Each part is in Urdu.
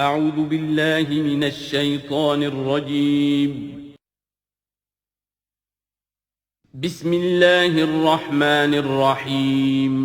اعوذ باللہ من الشیطان الرجیم بسم اللہ الرحمن الرحیم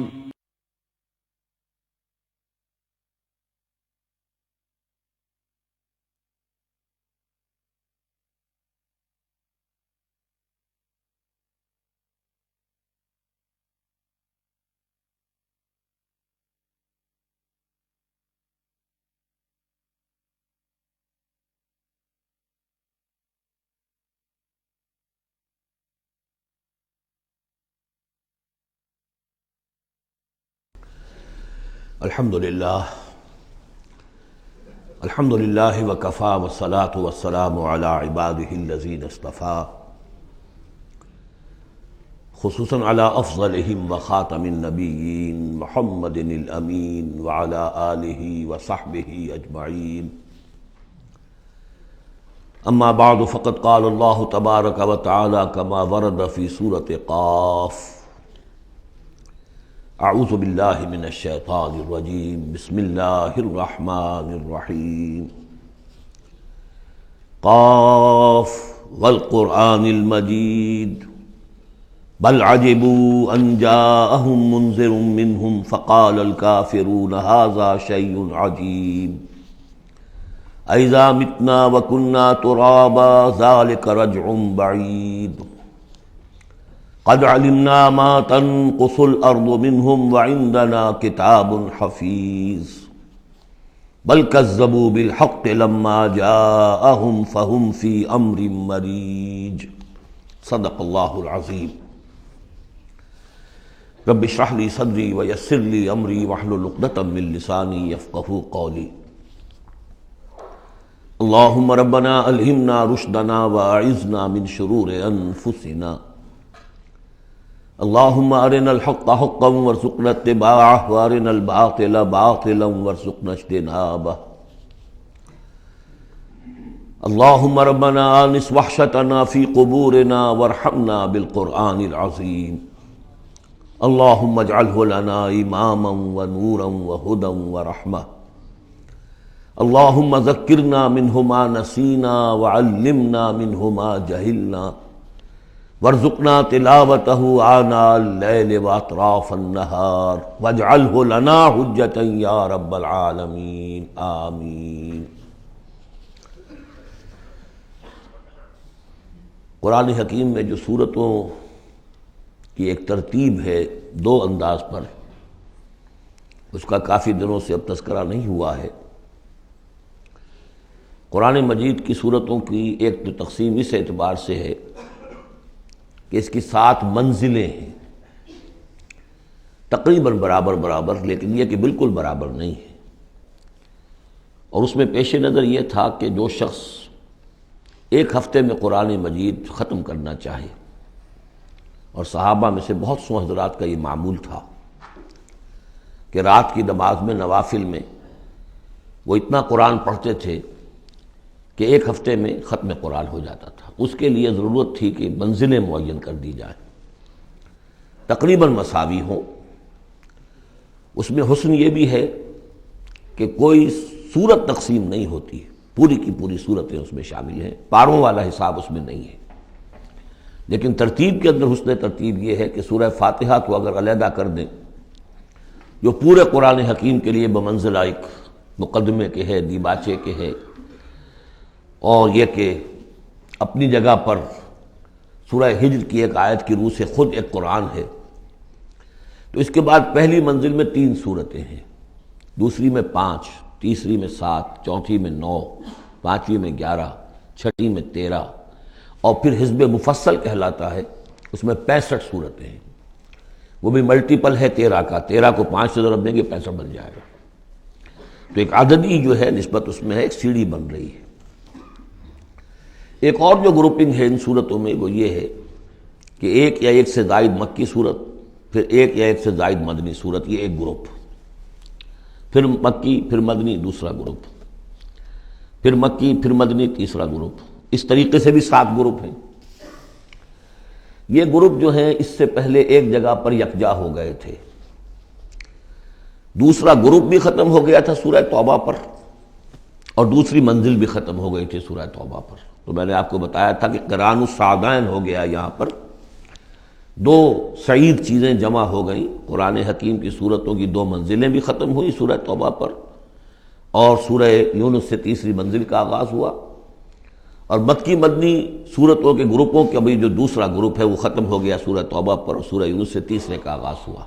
الحمد للہ وکفا والصلاة والسلام علی عباده الذین اصطفا خصوصاً علی افضلہم وخاتم النبیین محمد الامین وعلی آلہ وصحبہ اجمعین اما بعد فقد قال اللہ تبارک وتعالی کما ورد فی سورة قاف اعوذ باللہ من الشیطان الرجیم بسم اللہ الرحمن الرحیم قاف والقرآن المجید بل عجبوا ان جاءهم منذر منهم فقال الكافرون هذا شيء عجیب اذا متنا وكنا ترابا ذلك رجع بعید قد علمنا ما تنقص الارض منهم وعندنا كتاب حفيظ بل كذبوا بالحق لما جاءهم فهم في امر مريج صدق الله العظيم رب اشرح لي صدري ويسر لي امري واحلل عقدة من لساني يفقهوا قولي اللهم ربنا الهمنا رشدنا واعذنا من شرور انفسنا اللهم ارنا الحق حقا وارزقنا اتباعه وارنا الباطل باطلا وارزقنا اجتنابه اللهم ربنا آنس وحشتنا في قبورنا وارحمنا بالقرآن العظيم اللهم اجعله لنا إماما ونورا وهدى ورحمة اللهم ذكرنا منه ما نسينا وعلمنا منه ما جهلنا وارزقنا تلاوته آناء الليل واطراف النهار واجعله لنا حجة يا رب العالمين آمین۔ قرآن حکیم میں جو سورتوں کی ایک ترتیب ہے دو انداز پر، اس کا کافی دنوں سے اب تذکرہ نہیں ہوا ہے۔ قرآن مجید کی سورتوں کی ایک تو تقسیم اس اعتبار سے ہے کہ اس کی 7 منزلیں ہیں، تقریباً برابر، لیکن یہ کہ بالکل برابر نہیں ہے۔ اور اس میں پیش نظر یہ تھا کہ جو شخص ایک ہفتے میں قرآن مجید ختم کرنا چاہے، اور صحابہ میں سے بہت سو حضرات کا یہ معمول تھا کہ رات کی نماز میں نوافل میں وہ اتنا قرآن پڑھتے تھے کہ ایک ہفتے میں ختم قرآن ہو جاتا تھا۔ اس کے لیے ضرورت تھی کہ منزلیں معین کر دی جائیں، تقریباً مساوی ہوں۔ اس میں حسن یہ بھی ہے کہ کوئی سورت تقسیم نہیں ہوتی، پوری کی پوری صورتیں اس میں شامل ہیں، پاروں والا حساب اس میں نہیں ہے۔ لیکن ترتیب کے اندر حسن ترتیب یہ ہے کہ سورہ فاتحہ کو اگر علیحدہ کر دیں، جو پورے قرآن حکیم کے لیے بمنزلہ ایک مقدمے کے ہے، دیباچے کے ہے، اور یہ کہ اپنی جگہ پر سورہ ہجر کی ایک آیت کی روح سے خود ایک قرآن ہے، تو اس کے بعد پہلی منزل میں 3 سورتیں ہیں، دوسری میں 5، تیسری میں 7، چوتھی میں 9، پانچویں میں 11، چھٹی میں 13، اور پھر حزب مفصل کہلاتا ہے، اس میں 65 سورتیں ہیں۔ وہ بھی ملٹیپل ہے 13 کا، 13 کو 5 سے ضرب دیں گے 65 بن جائے گا۔ تو ایک عددی جو ہے نسبت اس میں ہے، ایک سیڑھی بن رہی ہے۔ ایک اور جو گروپنگ ہے ان صورتوں میں وہ یہ ہے کہ ایک یا ایک سے زائد مکی صورت، پھر ایک یا ایک سے زائد مدنی صورت، یہ ایک گروپ، پھر مکی پھر مدنی دوسرا گروپ، پھر مکی پھر مدنی تیسرا گروپ، اس طریقے سے بھی 7 گروپ ہیں۔ یہ گروپ جو ہیں اس سے پہلے ایک جگہ پر یکجا ہو گئے تھے، دوسرا گروپ بھی ختم ہو گیا تھا سورہ توبہ پر، اور دوسری منزل بھی ختم ہو گئی تھی سورہ توبہ پر۔ تو میں نے آپ کو بتایا تھا کہ قران الصعدین ہو گیا، یہاں پر دو سعید چیزیں جمع ہو گئیں، قرآن حکیم کی صورتوں کی دو منزلیں بھی ختم ہوئی سورہ توبہ پر، اور سورہ یونس سے تیسری منزل کا آغاز ہوا، اور مکی مدنی صورتوں کے گروپوں کا بھی جو دوسرا گروپ ہے وہ ختم ہو گیا سورہ توبہ پر، اور سورہ یونس سے تیسرے کا آغاز ہوا۔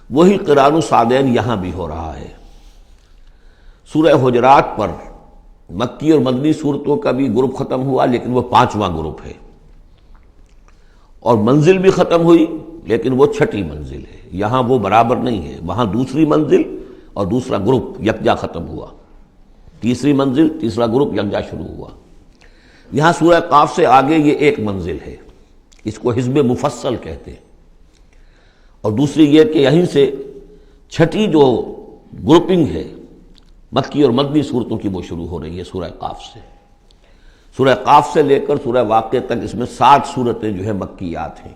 وہی قران الصعدین یہاں بھی ہو رہا ہے۔ سورہ حجرات پر مکی اور مدنی صورتوں کا بھی گروپ ختم ہوا، لیکن وہ 5واں گروپ ہے، اور منزل بھی ختم ہوئی لیکن وہ 6ٹھی منزل ہے۔ یہاں وہ برابر نہیں ہے، وہاں دوسری منزل اور دوسرا گروپ یکجا ختم ہوا، تیسری منزل تیسرا گروپ یکجا شروع ہوا۔ یہاں سورہ قاف سے آگے یہ ایک منزل ہے، اس کو حزب مفصل کہتے ہیں، اور دوسری یہ کہ یہیں سے 6ٹھی جو گروپنگ ہے مکی اور مدنی صورتوں کی وہ شروع ہو رہی ہے سورہ قاف سے۔ سورہ قاف سے لے کر سورہ واقعہ تک اس میں 60 صورتیں جو ہے مکیات ہیں،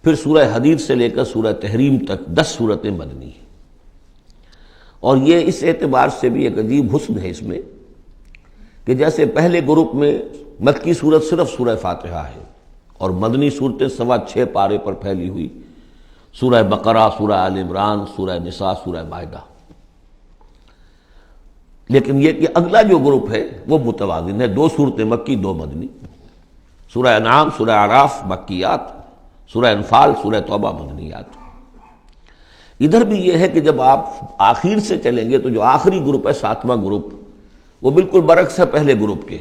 پھر سورہ حدید سے لے کر سورہ تحریم تک 10 صورتیں مدنی ہیں۔ اور یہ اس اعتبار سے بھی ایک عجیب حسن ہے اس میں کہ جیسے پہلے گروپ میں مکی صورت صرف سورہ فاتحہ ہے، اور مدنی صورتیں 6.25 پارے پر پھیلی ہوئی، سورہ بقرہ، سورہ آل عمران، سورہ نساء، سورہ مائدہ۔ لیکن یہ کہ اگلا جو گروپ ہے وہ متوازن ہے، 2 صورتیں مکی 2 مدنی، سورہ انعام، سورہ اعراف مکیات، سورہ انفال، سورہ توبہ مدنیات۔ ادھر بھی یہ ہے کہ جب آپ آخر سے چلیں گے تو جو آخری گروپ ہے 7واں گروپ، وہ بالکل برعکس ہے پہلے گروپ کے،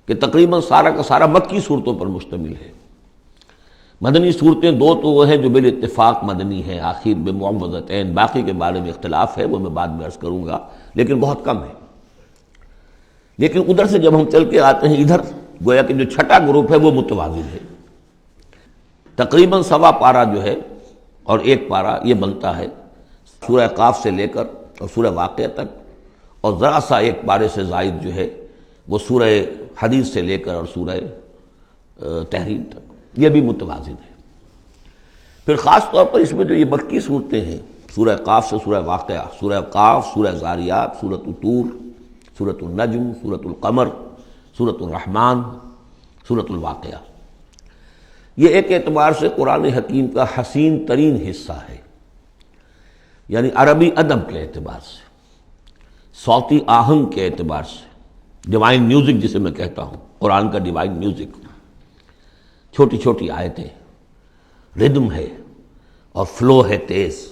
کہ تقریباً سارا کا سارا مکی صورتوں پر مشتمل ہے۔ مدنی صورتیں 2 تو وہ ہیں جو بالاتفاق مدنی ہیں، آخر بمعوذتین، باقی کے بارے میں اختلاف ہے، وہ میں بعد میں عرض کروں گا، لیکن بہت کم ہے۔ لیکن ادھر سے جب ہم چل کے آتے ہیں ادھر، گویا کہ جو 6ٹھا گروپ ہے وہ متوازن ہے، تقریباً 1.25 پارہ جو ہے اور 1 پارہ یہ بنتا ہے سورہ قاف سے لے کر اور سورہ واقعہ تک، اور ذرا سا 1 پارے سے زائد جو ہے وہ سورہ حدید سے لے کر اور سورہ تحریم تک، یہ بھی متوازن ہے۔ پھر خاص طور پر اس میں جو یہ مکی صورتیں ہیں، سورہ قاف سے سورہ واقعہ، سورہ قاف، سورہ زاریات، سورۃ الطور، سورۃ النجم، سورۃ القمر، سورۃ الرحمن، سورۃ الواقعہ، یہ ایک اعتبار سے قرآن حکیم کا حسین ترین حصہ ہے، یعنی عربی ادب کے اعتبار سے، صوتی آہنگ کے اعتبار سے، ڈیوائن میوزک جسے میں کہتا ہوں، قرآن کا ڈیوائن میوزک، چھوٹی چھوٹی آیتیں، ردم ہے اور فلو ہے تیز،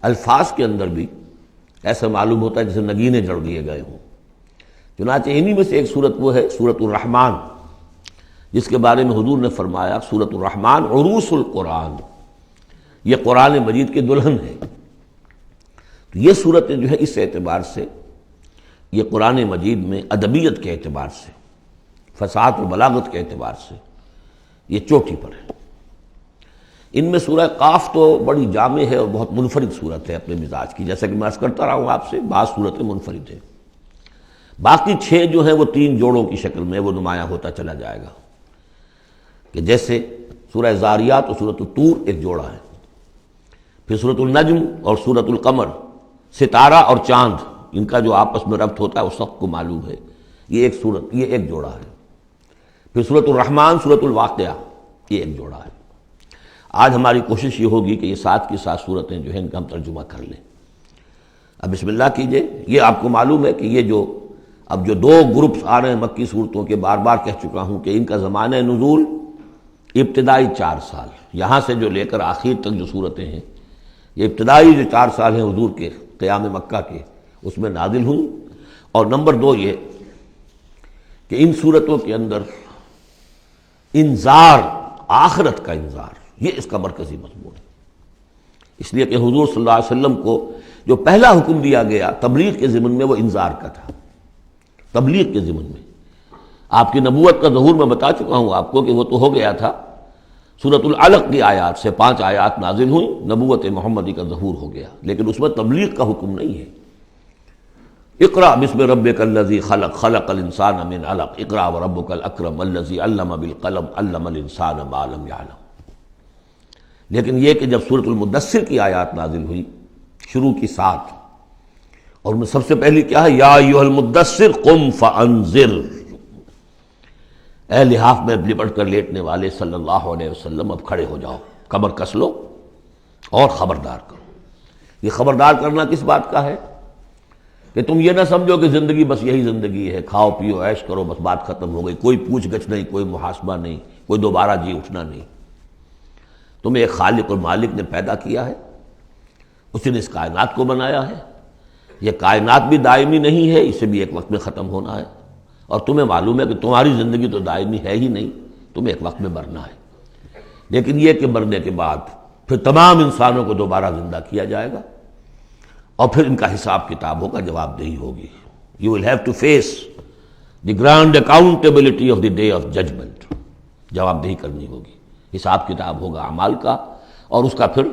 الفاظ کے اندر بھی ایسا معلوم ہوتا ہے جیسے نگینے جڑ دیے گئے ہوں۔ چنانچہ انہی میں سے ایک صورت وہ ہے سورۃ الرحمن، جس کے بارے میں حضور نے فرمایا سورۃ الرحمن عروس القرآن، یہ قرآن مجید کی دلہن ہے۔ تو یہ صورتیں جو ہے اس اعتبار سے یہ قرآن مجید میں ادبیت کے اعتبار سے، فصاحت و بلاغت کے اعتبار سے یہ چوٹی پر ہے۔ ان میں سورہ قاف تو بڑی جامع ہے اور بہت منفرد صورت ہے اپنے مزاج کی، جیسا کہ میں عرض کرتا رہا ہوں آپ سے، بعض صورتیں منفرد ہیں، باقی 6 جو ہیں وہ 3 جوڑوں کی شکل میں وہ نمایاں ہوتا چلا جائے گا، کہ جیسے سورہ زاریات اور سورۃ الطور ایک جوڑا ہے، پھر سورۃ النجم اور سورۃ القمر، ستارہ اور چاند، ان کا جو آپس میں ربط ہوتا ہے وہ سب کو معلوم ہے، یہ ایک صورت، یہ ایک جوڑا ہے، پھر سورۃ الرحمن، سورۃ الواقعہ، یہ ایک جوڑا ہے۔ آج ہماری کوشش یہ ہوگی کہ یہ 7 کی 7 صورتیں جو ہیں ان کا ہم ترجمہ کر لیں۔ اب بسم اللہ کیجئے۔ یہ آپ کو معلوم ہے کہ یہ جو اب جو 2 گروپس آ رہے ہیں مکی صورتوں کے، بار بار کہہ چکا ہوں کہ ان کا زمانہ نزول ابتدائی 4 سال، یہاں سے جو لے کر آخر تک جو صورتیں ہیں، یہ ابتدائی جو 4 سال ہیں حضور کے قیام مکہ کے، اس میں نازل ہوئی۔ اور نمبر 2 یہ کہ ان صورتوں کے اندر انذار، آخرت کا انذار، یہ اس کا مرکزی مضمون ہے، اس لیے کہ حضور صلی اللہ علیہ وسلم کو جو پہلا حکم دیا گیا تبلیغ کے ضمن میں وہ انذار کا تھا، تبلیغ کے ضمن میں۔ آپ کی نبوت کا ظہور میں بتا چکا ہوں آپ کو کہ وہ تو ہو گیا تھا، سورۃ العلق کی آیات سے 5 آیات نازل ہوئیں، نبوت محمدی کا ظہور ہو گیا، لیکن اس میں تبلیغ کا حکم نہیں ہے۔ اقرأ بسم ربک الذی خلق، خلق الانسان من علق، اقرأ وربک الاکرم الذی علم بالقلم، علم الانسان ما لم یعلم۔ لیکن یہ کہ جب سورۃ المدثر کی آیات نازل ہوئی، شروع کی 7، اور میں سب سے پہلی کیا ہے، یا ایھا المدثر قم فانذر، اے لحاف میں لپٹ کر لیٹنے والے صلی اللہ علیہ وسلم اب کھڑے ہو جاؤ، کمر کس لو اور خبردار کرو۔ یہ خبردار کرنا کس بات کا ہے کہ تم یہ نہ سمجھو کہ زندگی بس یہی زندگی ہے، کھاؤ پیو عیش کرو بس بات ختم ہو گئی، کوئی پوچھ گچھ نہیں، کوئی محاسبہ نہیں، کوئی دوبارہ جی اٹھنا نہیں۔ تمہیں ایک خالق اور مالک نے پیدا کیا ہے، اسی نے اس کائنات کو بنایا ہے، یہ کائنات بھی دائمی نہیں ہے، اسے بھی ایک وقت میں ختم ہونا ہے، اور تمہیں معلوم ہے کہ تمہاری زندگی تو دائمی ہے ہی نہیں، تمہیں ایک وقت میں مرنا ہے۔ لیکن یہ کہ مرنے کے بعد پھر تمام انسانوں کو دوبارہ زندہ کیا جائے گا، اور پھر ان کا حساب کتاب ہوگا، جواب دہی ہوگی۔ You will have to face the grand accountability of the day of judgment، جواب دہی کرنی ہوگی، حساب کتاب ہوگا اعمال کا، اور اس کا پھر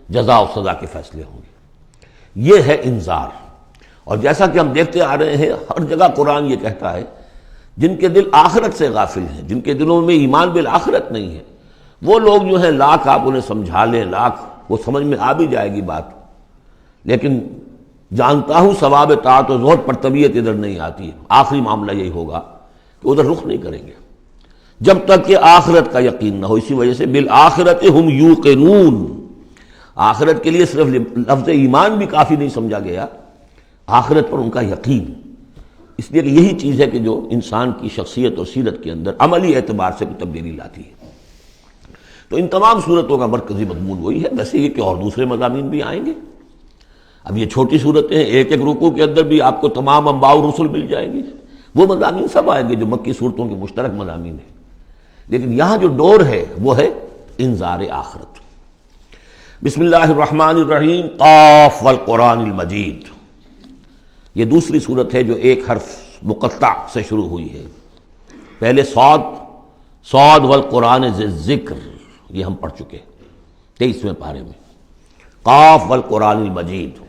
جزا و سزا کے فیصلے ہوں گے۔ یہ ہے انذار۔ اور جیسا کہ ہم دیکھتے آ رہے ہیں، ہر جگہ قرآن یہ کہتا ہے جن کے دل آخرت سے غافل ہیں، جن کے دلوں میں ایمان بالآخرت نہیں ہے، وہ لوگ جو ہیں لاکھ آپ انہیں سمجھا لیں، لاکھ وہ سمجھ میں آ بھی جائے گی بات، لیکن جانتا ہوں ثواب طاعت و زہد پر طبیعت ادھر نہیں آتی۔ آخری معاملہ یہی ہوگا کہ ادھر رخ نہیں کریں گے جب تک کہ آخرت کا یقین نہ ہو۔ اسی وجہ سے بالآخرت ہم یوقنون، آخرت کے لیے صرف لفظ ایمان بھی کافی نہیں سمجھا گیا، آخرت پر ان کا یقین، اس لیے کہ یہی چیز ہے کہ جو انسان کی شخصیت اور سیرت کے اندر عملی اعتبار سے کوئی تبدیلی لاتی ہے۔ تو ان تمام صورتوں کا مرکزی مضمون وہی ہے، ویسے یہ کہ اور دوسرے مضامین بھی آئیں گے۔ اب یہ چھوٹی صورتیں ہیں، ایک ایک رکوع کے اندر بھی آپ کو تمام انباء و رسل مل جائیں گے، وہ مضامین سب آئیں گے جو مکی صورتوں کے مشترک مضامین ہیں، لیکن یہاں جو ڈور ہے وہ ہے انذار آخرت۔ بسم اللہ الرحمن الرحیم، قاف والقرآن المجید، یہ دوسری صورت ہے جو ایک حرف مقطع سے شروع ہوئی ہے۔ پہلے صاد والقرآن ذی الذکر، یہ ہم پڑھ چکے 23ویں پارے میں۔ قاف والقرآن المجید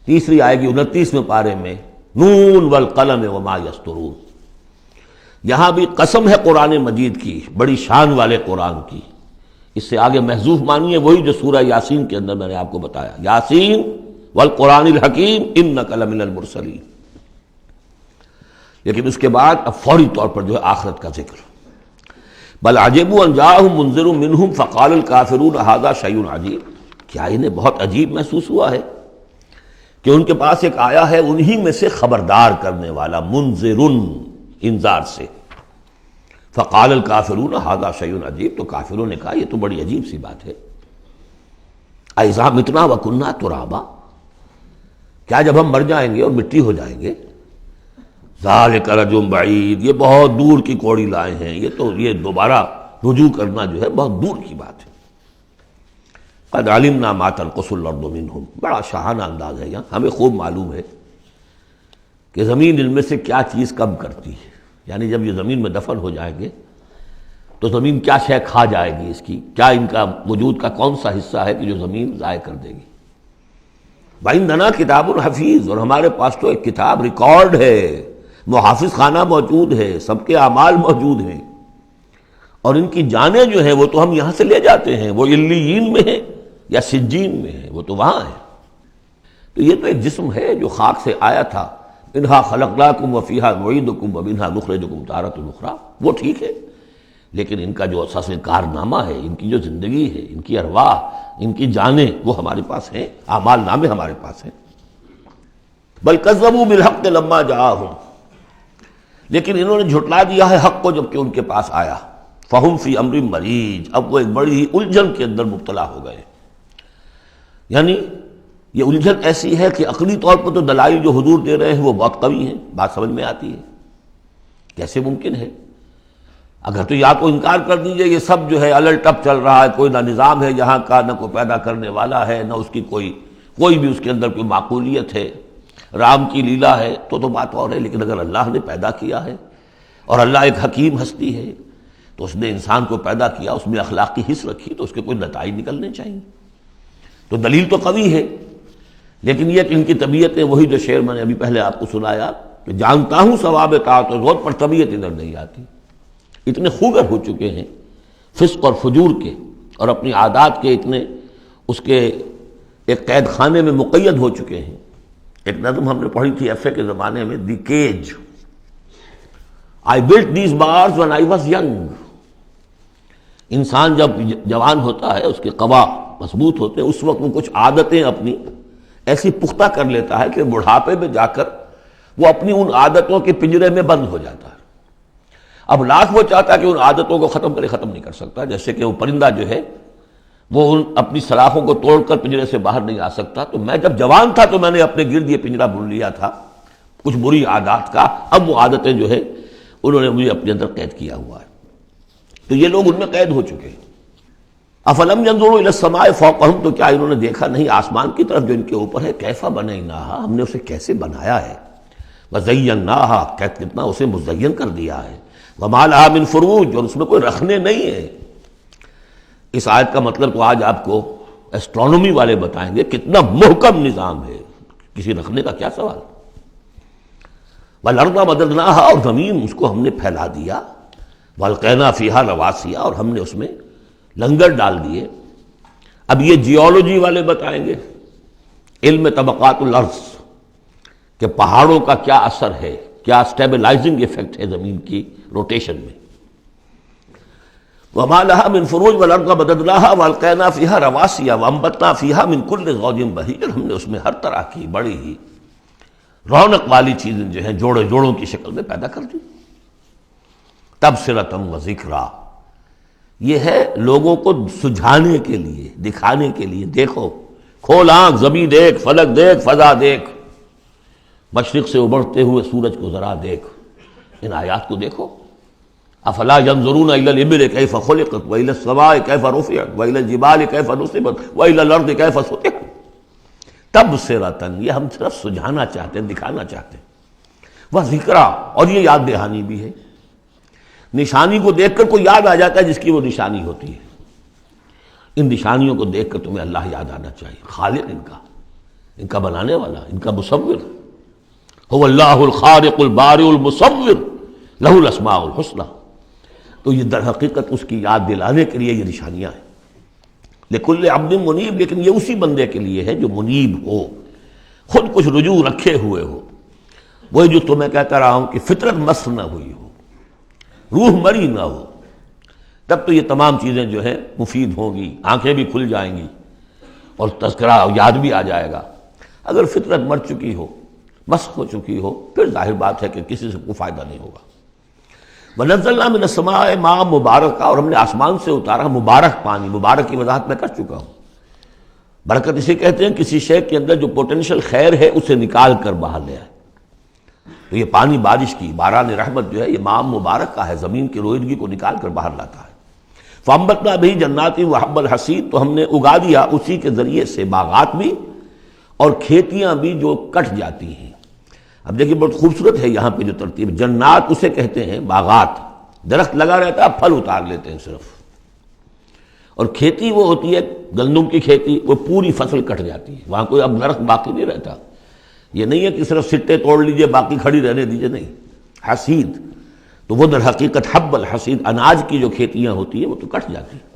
تیسری آئے گی 29ویں پارے میں، نون والقلم وما یسطرون۔ یہاں بھی قسم ہے قرآن مجید کی، بڑی شان والے قرآن کی۔ اس سے آگے محذوف معنی ہے وہی جو سورہ یاسین کے اندر میں نے آپ کو بتایا، یاسین والقرآن الحکیم انک لمن المرسلین۔ لیکن اس کے بعد اب فوری طور پر جو ہے آخرت کا ذکر۔ بل عجبوا ان جاءهم منذر منهم فقال الکافرون ھذا شیء عجیب، کیا انہیں بہت عجیب محسوس ہوا ہے کہ ان کے پاس ایک آیا ہے انہی میں سے خبردار کرنے والا، منذر، انذار سے۔ فقال الکافرون ھذا شیء عجیب، تو کافروں نے کہا یہ تو بڑی عجیب سی بات ہے۔ اذا متنا وکنا ترابا، کیا جب ہم مر جائیں گے اور مٹی ہو جائیں گے؟ ذالک رجل بعید، یہ بہت دور کی کوڑی لائے ہیں، یہ دوبارہ رجوع کرنا جو ہے بہت دور کی بات ہے۔ قد علمنا ما تنقص الارض منهم، بڑا شاہانہ انداز ہے یہاں، ہمیں خوب معلوم ہے کہ زمین ان میں سے کیا چیز کب کرتی ہے، یعنی جب یہ زمین میں دفن ہو جائیں گے تو زمین کیا شے کھا جائے گی، اس کی کیا، ان کا وجود کا کون سا حصہ ہے کہ جو زمین ضائع کر دے گی۔ وَعِندَنَا کتاب حفیظ، اور ہمارے پاس تو ایک کتاب ریکارڈ ہے، محافظ خانہ موجود ہے، سب کے اعمال موجود ہیں، اور ان کی جانیں جو ہیں وہ تو ہم یہاں سے لے جاتے ہیں، وہ علیین میں ہیں یا سجین میں ہیں، وہ تو وہاں ہے۔ تو یہ تو ایک جسم ہے جو خاک سے آیا تھا، منہا خلقناکم وفیہا نعیدکم ومنہا نخرجکم تارۃ اخری، وہ ٹھیک ہے، لیکن ان کا جو اساس کارنامہ ہے، ان کی جو زندگی ہے، ان کی ارواح، ان کی جانیں، وہ ہمارے پاس ہیں، اعمال نامے ہمارے پاس ہیں۔ بل کذبوا بالحق لما جاءہم، لیکن انہوں نے جھٹلا دیا ہے حق کو جب کہ ان کے پاس آیا۔ فہم فی امر مریج، اب وہ ایک بڑی ہی الجھن کے اندر مبتلا ہو گئے۔ یعنی یہ الجھن ایسی ہے کہ عقلی طور پر تو دلائل جو حضور دے رہے ہیں وہ بہت قوی ہیں، بات سمجھ میں آتی ہے، کیسے ممکن ہے؟ اگر تو یا تو انکار کر دیجئے یہ سب جو ہے الٹپ چل رہا ہے، کوئی نہ نظام ہے یہاں کا، نہ کوئی پیدا کرنے والا ہے، نہ اس کی کوئی بھی اس کے اندر کوئی معقولیت ہے، رام کی لیلا ہے تو بات اور ہے، لیکن اگر اللہ نے پیدا کیا ہے اور اللہ ایک حکیم ہستی ہے تو اس نے انسان کو پیدا کیا، اس میں اخلاقی حص رکھی، تو اس کے کوئی نتائج نکلنے چاہیے۔ تو دلیل تو قوی ہے، لیکن یہ کہ ان کی طبیعتیں وہی جو شعر میں نے ابھی پہلے آپ کو سنایا کہ جانتا ہوں ثواب طاعت و زہد پر طبیعت ادھر نہیں آتی، اتنے خوگر ہو چکے ہیں فسق اور فجور کے، اور اپنی عادات کے اتنے اس کے ایک قید خانے میں مقید ہو چکے ہیں ایک نظم ہم نے پڑھی تھی ایف اے کے زمانے میں، the cage, I built these bars when I was young. انسان جب جوان ہوتا ہے، اس کے قوا مضبوط ہوتے ہیں، اس وقت وہ کچھ عادتیں اپنی ایسی پختہ کر لیتا ہے کہ بڑھاپے میں جا کر وہ اپنی ان عادتوں کے پنجرے میں بند ہو جاتا ہے۔ اب لاکھ وہ چاہتا ہے کہ ان عادتوں کو ختم کرے، ختم نہیں کر سکتا، جیسے کہ وہ پرندہ جو ہے وہ اپنی سلاخوں کو توڑ کر پنجرے سے باہر نہیں آ سکتا۔ تو میں جب جوان تھا تو میں نے اپنے گرد یہ پنجرا بن لیا تھا کچھ بری عادات کا، اب وہ عادتیں جو ہے انہوں نے مجھے اپنے اندر قید کیا ہوا ہے۔ تو یہ لوگ ان میں قید ہو چکے ہیں۔ افلم ينظروا الى السماء فوقهم، تو کیا انہوں نے دیکھا نہیں آسمان کی طرف جو ان کے اوپر ہے، کیف بنیناها، ہم نے اسے کیسے بنایا ہے، وزیناها، کتنا اسے مزین کر دیا ہے، وما لها من فروج، اور اس میں کوئی رکھنے نہیں ہے۔ اس آیت کا مطلب تو آج آپ کو ایسٹرونومی والے بتائیں گے، کتنا محکم نظام ہے، کسی رکھنے کا کیا سوال۔ والارض مددناها، اور زمین اس کو ہم نے پھیلا دیا، والقینا فیہا رواسیا، اور ہم نے اس میں لنگر ڈال دیے۔ اب یہ جیولوجی والے بتائیں گے، علم طبقات الارض، کہ پہاڑوں کا کیا اثر ہے، کیا سٹیبلائزنگ ایفیکٹ ہے زمین کی روٹیشن میں۔ وما لها من فروج والارض مددناها والقینا فیہا رواسیا وانبتنا فیہا من کل زوج بہیج، ہم نے اس میں ہر طرح کی بڑی ہی رونق والی چیزیں جو ہیں جوڑے جوڑوں کی شکل میں پیدا کر دی۔ تبصرۃ و ذکریٰ، یہ ہے لوگوں کو سجھانے کے لیے، دکھانے کے لیے، دیکھو، کھول آنکھ، زمین دیکھ، فلک دیکھ، فضا دیکھ، مشرق سے ابھرتے ہوئے سورج کو ذرا دیکھ، ان آیات کو دیکھو۔ افلا ينظرون الى الابل كيف خلقت والى السماء كيف رفعت والى الجبال كيف نصبت والى الارض كيف سطحت تبصرۃ، یہ ہم صرف سجھانا چاہتے ہیں، دکھانا چاہتے ہیں، وذکریٰ، اور یہ یاد دہانی بھی ہے۔ نشانی کو دیکھ کر کوئی یاد آ جاتا ہے جس کی وہ نشانی ہوتی ہے، ان نشانیوں کو دیکھ کر تمہیں اللہ یاد آنا چاہیے، خالق ان کا بنانے والا، ان کا مصور، هو اللہ الخالق البارئ المصور لہ الاسماء الحسنی۔ تو یہ در حقیقت اس کی یاد دلانے کے لیے یہ نشانیاں ہیں۔ لکل عبد منیب، لیکن یہ اسی بندے کے لیے ہے جو منیب ہو، خود کچھ رجوع رکھے ہوئے ہو، وہی جو تمہیں کہتا رہا ہوں کہ فطرت مس نہ ہوئی ہو، روح مری نہ ہو، تب تو یہ تمام چیزیں جو ہیں مفید ہوں گی، آنکھیں بھی کھل جائیں گی اور تذکرہ یاد بھی آ جائے گا۔ اگر فطرت مر چکی ہو، مسخ ہو چکی ہو، پھر ظاہر بات ہے کہ کسی سے کوئی فائدہ نہیں ہوگا۔ وَنَزَّلْنَا مِنَ السَّمَاءِ مَاءً مُبَارَكًا، اور ہم نے آسمان سے اتارا مبارک پانی، مبارک کی وضاحت میں کر چکا ہوں۔ برکت اسے کہتے ہیں کسی شے کے اندر جو پوٹینشیل خیر ہے اسے نکال کر باہر لے آئے۔ تو یہ پانی بارش کی، باران رحمت جو ہے یہ ماء مبارک کا ہے، زمین کی روئیدگی کو نکال کر باہر لاتا ہے۔ فَأَنبَتْنَا بِهِ جَنَّاتٍ وَحَبَّ الْحَصِيدِ، تو ہم نے اگا دیا اسی کے ذریعے سے باغات بھی اور کھیتیاں بھی جو کٹ جاتی ہیں۔ اب دیکھیے بہت خوبصورت ہے یہاں پہ جو ترتیب، جنات اسے کہتے ہیں باغات، درخت لگا رہتا ہے پھل اتار لیتے ہیں صرف، اور کھیتی وہ ہوتی ہے گندم کی کھیتی، وہ پوری فصل کٹ جاتی ہے، وہاں کوئی اب درخت باقی نہیں رہتا۔ یہ نہیں ہے کہ صرف سٹے توڑ لیجئے باقی کھڑی رہنے دیجئے، نہیں، حصید تو وہ در حقیقت حب الحصید، اناج کی جو کھیتیاں ہوتی ہیں وہ تو کٹ جاتی ہیں۔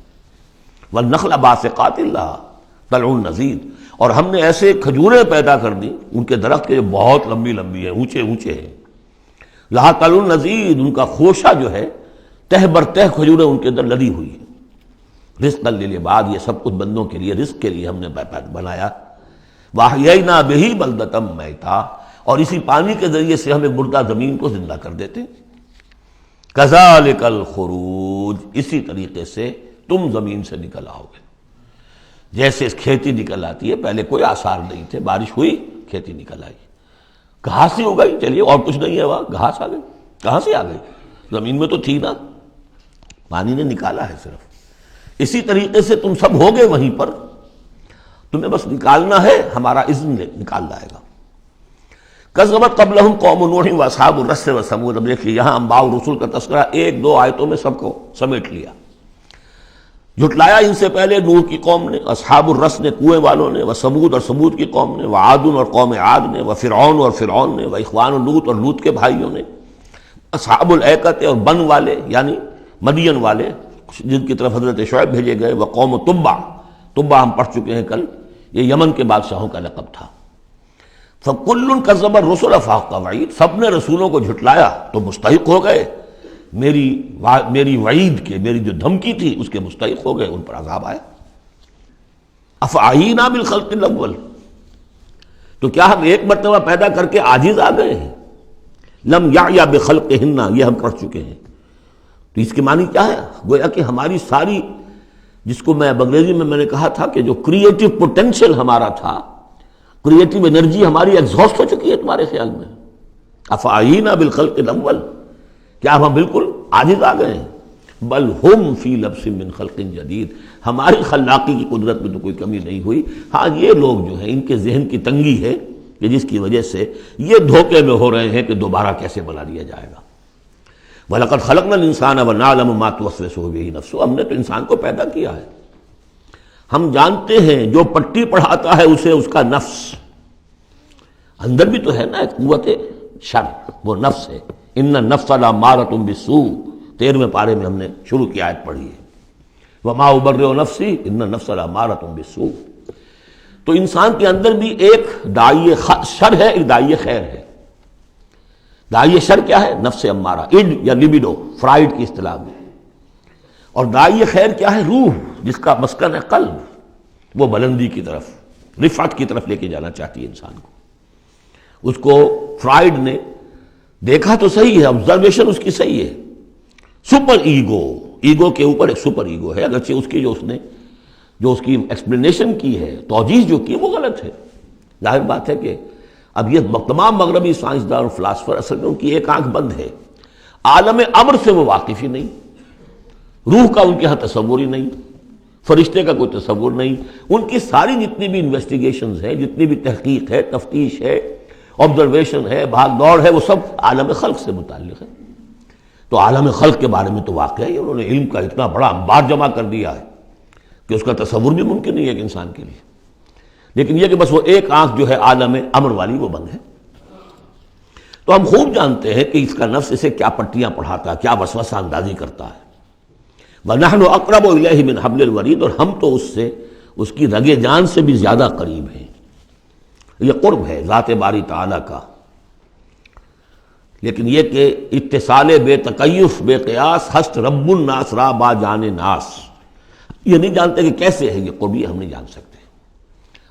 والنخل باسقات لہا طلع نضید، اور ہم نے ایسے کھجوریں پیدا کر دی، ان کے درخت کے جو بہت لمبی لمبی ہیں، اونچے اونچے ہیں، لہا طلع نضید، ان کا خوشہ جو ہے تہ بر تہ کھجوریں ان کے اندر لدی ہوئی ہیں۔ رزقا للعباد، یہ سب کچھ بندوں کے لیے، رزق کے لیے ہم نے بنایا۔ وَأَحْيَيْنَا بِهِ بَلْدَةً مَيْتًا، اور اسی پانی کے ذریعے سے ہم ایک مردہ زمین کو زندہ کر دیتے۔ كَذَلِكَ الْخُرُوجُ، اسی طریقے سے تم زمین سے نکل آؤ گے، جیسے کھیتی نکل آتی ہے، پہلے کوئی آثار نہیں تھے، بارش ہوئی کھیتی نکل آئی، گھاس ہی ہو گئی، چلیے اور کچھ نہیں ہے، وہاں گھاس آ گئی، کہاں سے آ گئی؟ زمین میں تو تھی نا، پانی نے نکالا ہے صرف۔ اسی طریقے سے تم سب ہوگے وہیں پر، تمہیں بس نکالنا ہے، ہمارا اذن نکال لائے گا۔ کذبت قبلہم قوم نوح واصحاب الرس وثمود، اب دیکھیے یہاں انباء رسول کا تذکرہ ایک دو آیتوں میں سب کو سمیٹ لیا۔ جھٹلایا ان سے پہلے نوح کی قوم نے، اصحاب الرس نے، کنویں والوں نے، وثمود اور ثمود کی قوم نے، وعاد اور قوم عاد نے، وفرعون اور فرعون نے، واخوان لوط اور لوط کے بھائیوں نے، اصحاب الایکۃ اور بن والے یعنی مدین والے جن کی طرف حضرت شعیب بھیجے گئے، وقوم تبع، تبع ہم پڑھ چکے ہیں کل، یہ یمن کے بادشاہوں کا لقب تھا۔ فَكُلٌّ كَذَّبَ الرُّسُلَ فَحَقَّ وَعِيدِ، سب نے رسولوں کو جھٹلایا تو مستحق ہو گئے میری وعید کے، میری جو دھمکی تھی اس کے مستحق ہو گئے، ان پر عذاب آیا۔ أَفَعَيِينَا بِالْخَلْقِ الْأَوَّلِ، تو کیا ہم ایک مرتبہ پیدا کر کے عاجز آ گئے ہیں؟ لم یعیا بخلقہن، یہ ہم پڑھ چکے ہیں۔ تو اس کے معنی کیا ہے؟ گویا کہ ہماری ساری، جس کو میں انگریزی میں نے کہا تھا کہ جو کریٹو پوٹینشیل ہمارا تھا، کریٹو انرجی ہماری ایگزاسٹ ہو چکی ہے تمہارے خیال میں؟ افعینا بالخلق الاول، کیا ہم بالکل عاجز آ گئے ہیں؟ بل ہم فی لبس من خلق جدید، ہماری خلاقی کی قدرت میں تو کوئی کمی نہیں ہوئی۔ ہاں یہ لوگ جو ہیں ان کے ذہن کی تنگی ہے کہ جس کی وجہ سے یہ دھوکے میں ہو رہے ہیں کہ دوبارہ کیسے بنا لیا جائے گا۔ وَلَقَدْ خَلَقْنَا الْإِنسَانَ وَنَعْلَمُ مَا تُوَسْوِسُ بِهِ نَفْسُهُ، ہم نے تو انسان کو پیدا کیا ہے، ہم جانتے ہیں جو پٹی پڑھاتا ہے اسے اس کا نفس، اندر بھی تو ہے نا ایک قوت شر، وہ نفس ہے۔ ان النفس لامارۃ بالسوء، 13ویں پارے میں ہم نے شروع کی آیت پڑھی ہے، وما ابرئ نفسی ان النفس لامارۃ بالسوء۔ تو انسان کے اندر بھی ایک داعی شر ہے، ایک داعی خیر ہے۔ داعی شر کیا ہے؟ نفس امارہ، اڈ یا لبیڈو فرائڈ کی اصطلاح میں، اور داعی خیر کیا ہے؟ روح، جس کا مسکن ہے قلب، وہ بلندی کی طرف، رفعت کی طرف لے کے جانا چاہتی ہے انسان کو۔ اس کو فرائڈ نے دیکھا تو صحیح ہے، آبزرویشن اس کی صحیح ہے، سپر ایگو، ایگو کے اوپر ایک سپر ایگو ہے، اگرچہ اس کی جو اس کی ایکسپلینیشن کی ہے، توجیہ جو کی، وہ غلط ہے۔ ظاہر بات ہے کہ اب یہ تمام مغربی سائنسدان اور فلاسفر اصل میں ان کی ایک آنکھ بند ہے، عالم امر سے وہ واقف ہی نہیں، روح کا ان کے ہاں تصور ہی نہیں، فرشتے کا کوئی تصور نہیں، ان کی ساری جتنی بھی انویسٹیگیشنز ہیں، جتنی بھی تحقیق ہے، تفتیش ہے، آبزرویشن ہے، بھاگ دوڑ ہے، وہ سب عالم خلق سے متعلق ہے۔ تو عالم خلق کے بارے میں تو واقعہ ہے انہوں نے علم کا اتنا بڑا انبار جمع کر دیا ہے کہ اس کا تصور بھی ممکن نہیں ہے ایک انسان کے لیے، لیکن یہ کہ بس وہ ایک آنکھ جو ہے عالم امر والی وہ بند ہے۔ تو ہم خوب جانتے ہیں کہ اس کا نفس اسے کیا پٹیاں پڑھاتا ہے، کیا وسوسہ اندازی کرتا ہے۔ وَنَحْنُ أَقْرَبُ إِلَيْهِ مِنْ حَبْلِ الْوَرِيدِ، اور ہم تو اس سے، اس کی رگ جان سے بھی زیادہ قریب ہیں۔ یہ قرب ہے ذات باری تعالیٰ کا، لیکن یہ کہ اتصال بے تکیف بے قیاس ہست رب الناس را با جان ناس، یہ نہیں جانتے کہ کیسے ہے یہ قرب، یہ ہم نہیں جان سکتے۔